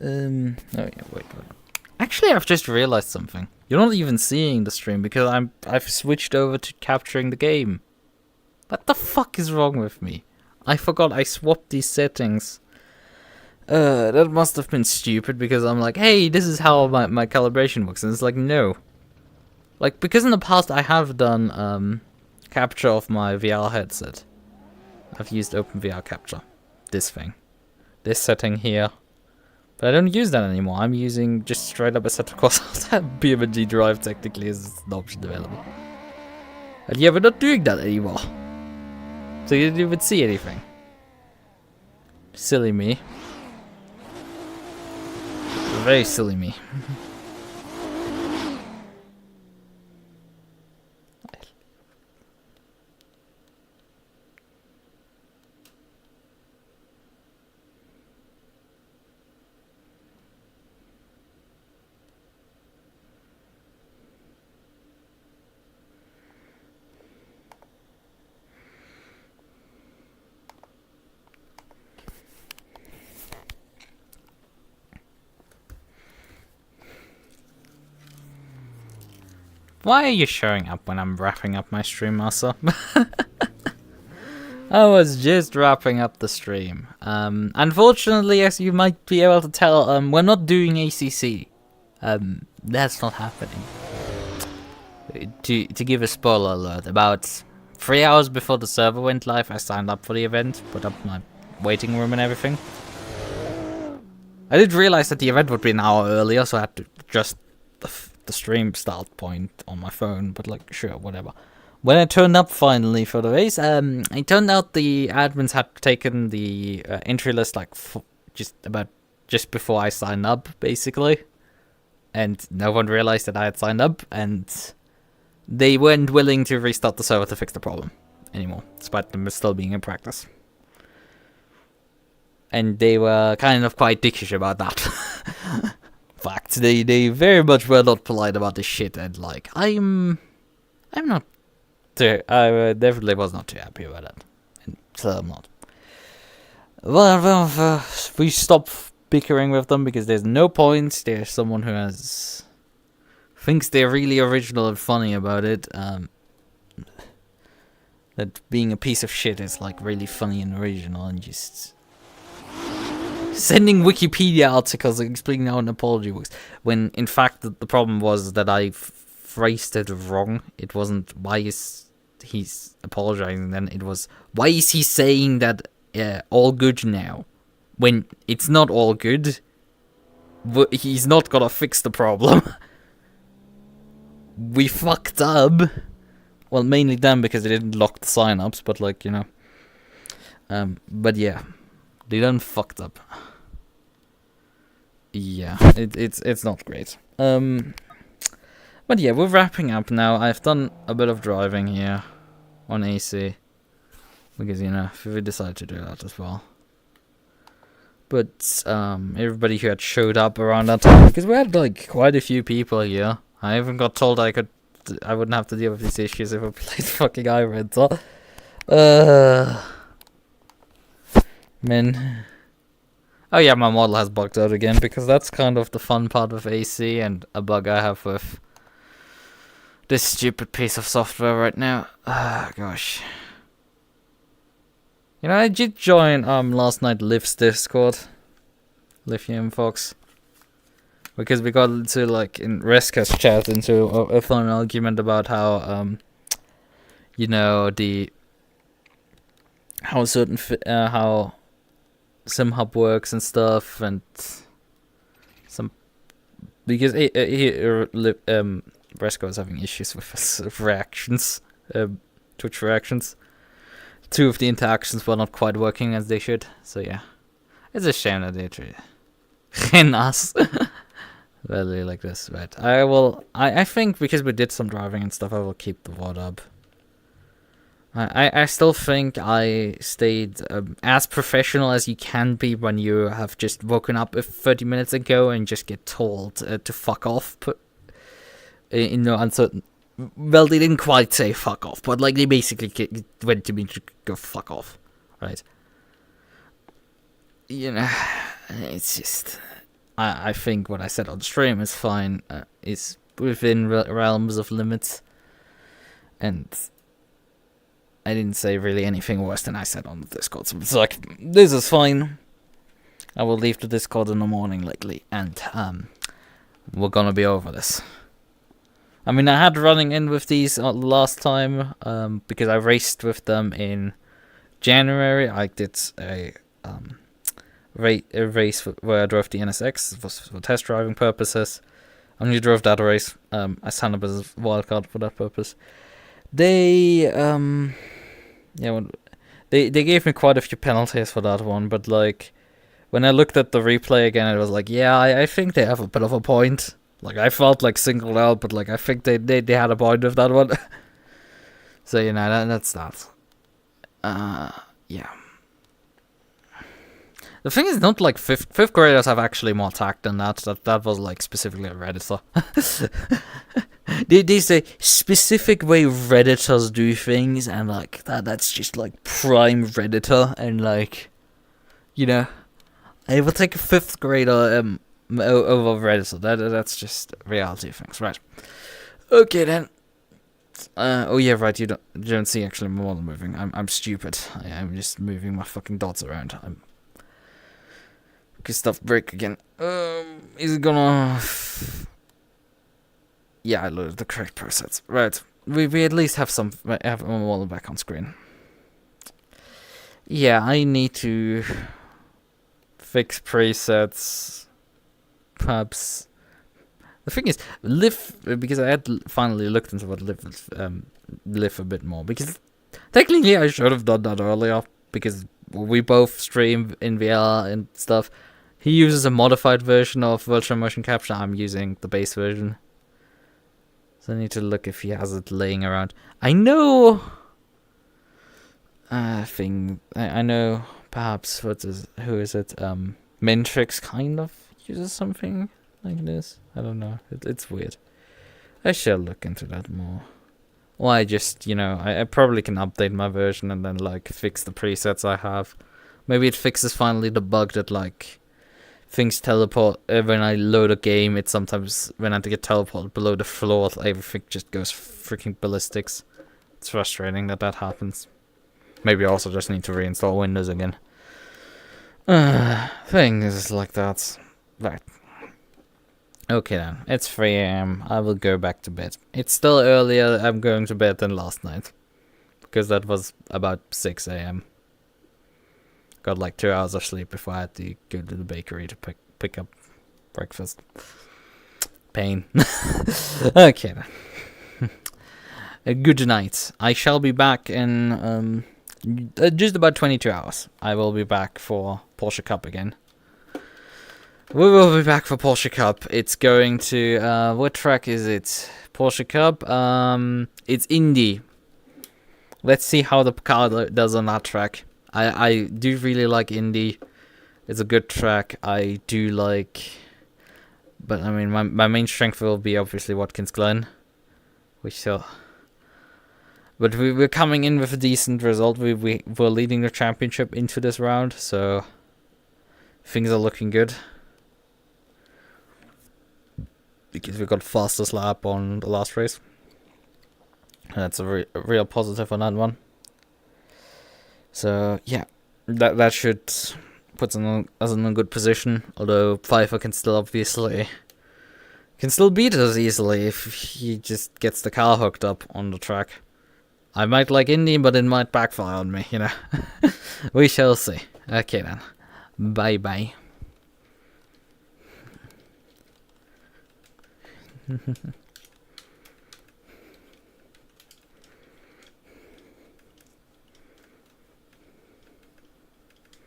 Speaker 1: Oh yeah, wait. Actually, I've just realized something. You're not even seeing the stream because I've switched over to capturing the game. What the fuck is wrong with me? I forgot I swapped these settings. That must have been stupid because I'm like, hey, this is how my calibration works, and it's like, no. Like, because in the past I have done capture of my VR headset. I've used OpenVR capture. This thing. This setting here. But I don't use that anymore. I'm using just straight up a set of course that BMG drive technically is an option available. And yeah, we're not doing that anymore. So you didn't even see anything. Silly me. Very silly me. Why are you showing up when I'm wrapping up my stream, Masa? I was just wrapping up the stream. Unfortunately, as you might be able to tell, we're not doing ACC. That's not happening. To give a spoiler alert, about 3 hours before the server went live, I signed up for the event, put up my waiting room and everything. I did realize that the event would be an hour earlier, so I had to adjust the stream start point on my phone, but like, sure, whatever. When I turned up finally for the race, it turned out the admins had taken the entry list like just before I signed up, basically. And no one realized that I had signed up, and they weren't willing to restart the server to fix the problem anymore, despite them still being in practice. And they were kind of quite dickish about that. In fact, they very much were not polite about this shit, and like, I'm not too, I definitely was not too happy about that. And so I'm not. Well, we stopped bickering with them because there's no point. There's someone who thinks they're really original and funny about it. That being a piece of shit is like really funny and original, and just sending Wikipedia articles explaining how an apology works, when in fact the problem was that I phrased it wrong. It wasn't why is he's apologizing, then it was why is he saying that all good now, when it's not all good. He's not gonna fix the problem. We fucked up. Well, mainly them because they didn't lock the sign-ups, but like, you know. But yeah, they done fucked up. Yeah, it's not great. But yeah, we're wrapping up now. I've done a bit of driving here on AC, because, you know, we decided to do that as well. But everybody who had showed up around that time, because we had like quite a few people here. I even got told I wouldn't have to deal with these issues if I played fucking iRental. Man. Oh yeah, my model has bugged out again, because that's kind of the fun part of AC, and a bug I have with this stupid piece of software right now. Gosh. You know, I did join last night Liv's Discord, Lithium Fox, because we got into, like, in Reska's chat, into a fun argument about how you know, how SimHub works and stuff, and some, because Reska was having issues with his reactions, Twitch reactions. 2 of the interactions were not quite working as they should, so yeah. It's a shame that they treat us really like this, but I think because we did some driving and stuff, I will keep the VOD up. I still think I stayed as professional as you can be when you have just woken up 30 minutes ago and just get told to fuck off. In no uncertain. Well, they didn't quite say fuck off, but like they basically went to me to go fuck off, right? You know, it's just, I think what I said on stream is fine, is within realms of limits, and I didn't say really anything worse than I said on the Discord, so it's like, this is fine. I will leave the Discord in the morning likely, and we're gonna be over this. I mean, I had running in with these last time, because I raced with them in January. I did a race where I drove the NSX. It was for test driving purposes. I only drove that race. I signed up as a wildcard for that purpose. They gave me quite a few penalties for that one, but like, when I looked at the replay again, it was like, yeah, I think they have a bit of a point. Like, I felt like singled out, but like, I think they had a point with that one. So, you know, that's that. Yeah. The thing is, not like fifth graders have actually more tact than that. That was like specifically a Redditor. There's a specific way Redditors do things, and like that's just like prime Redditor, and like, you know, I will take a 5th grader over Redditor. That's just reality of things, right? Okay then. Oh yeah, right. You don't see actually my model moving. I'm stupid. I'm just moving my fucking dots around. Okay, stuff break again. Is it gonna? Yeah, I loaded the correct presets. Right. We at least have my model back on screen. Yeah, I need to fix presets. Perhaps. The thing is, because I had finally looked into what live a bit more. Because technically I should have done that earlier. Because we both stream in VR and stuff. He uses a modified version of virtual motion capture. I'm using the base version. So I need to look if he has it laying around. I know. I know. Perhaps who is it? Mintrix kind of uses something like this. I don't know. It's weird. I shall look into that more. Or I just, I probably can update my version and then like fix the presets I have. Maybe it fixes finally the bug that like things teleport when I load a game. It sometimes when I get teleported below the floor, everything just goes freaking ballistics. It's frustrating that happens. Maybe I also just need to reinstall Windows again. Things like that. Right. Okay then, it's 3 AM. I will go back to bed. It's still earlier I'm going to bed than last night. Because that was about 6 AM. Got like 2 hours of sleep before I had to go to the bakery to pick up breakfast. Pain. Okay then. Good night. I shall be back in just about 22 hours. I will be back for Porsche Cup again. We will be back for Porsche Cup. It's going to what track is it? Porsche Cup. It's Indy. Let's see how the car does on that track. I do really like Indy. It's a good track. I do like, but I mean my main strength will be obviously Watkins Glen. But we're coming in with a decent result. We're leading the championship into this round, so things are looking good. Because we got fastest lap on the last race. That's a real positive on that one. So yeah, that should put us in a good position. Although Pfeiffer can still beat us easily if he just gets the car hooked up on the track. I might like Indy, but it might backfire on me, We shall see. Okay then, bye bye.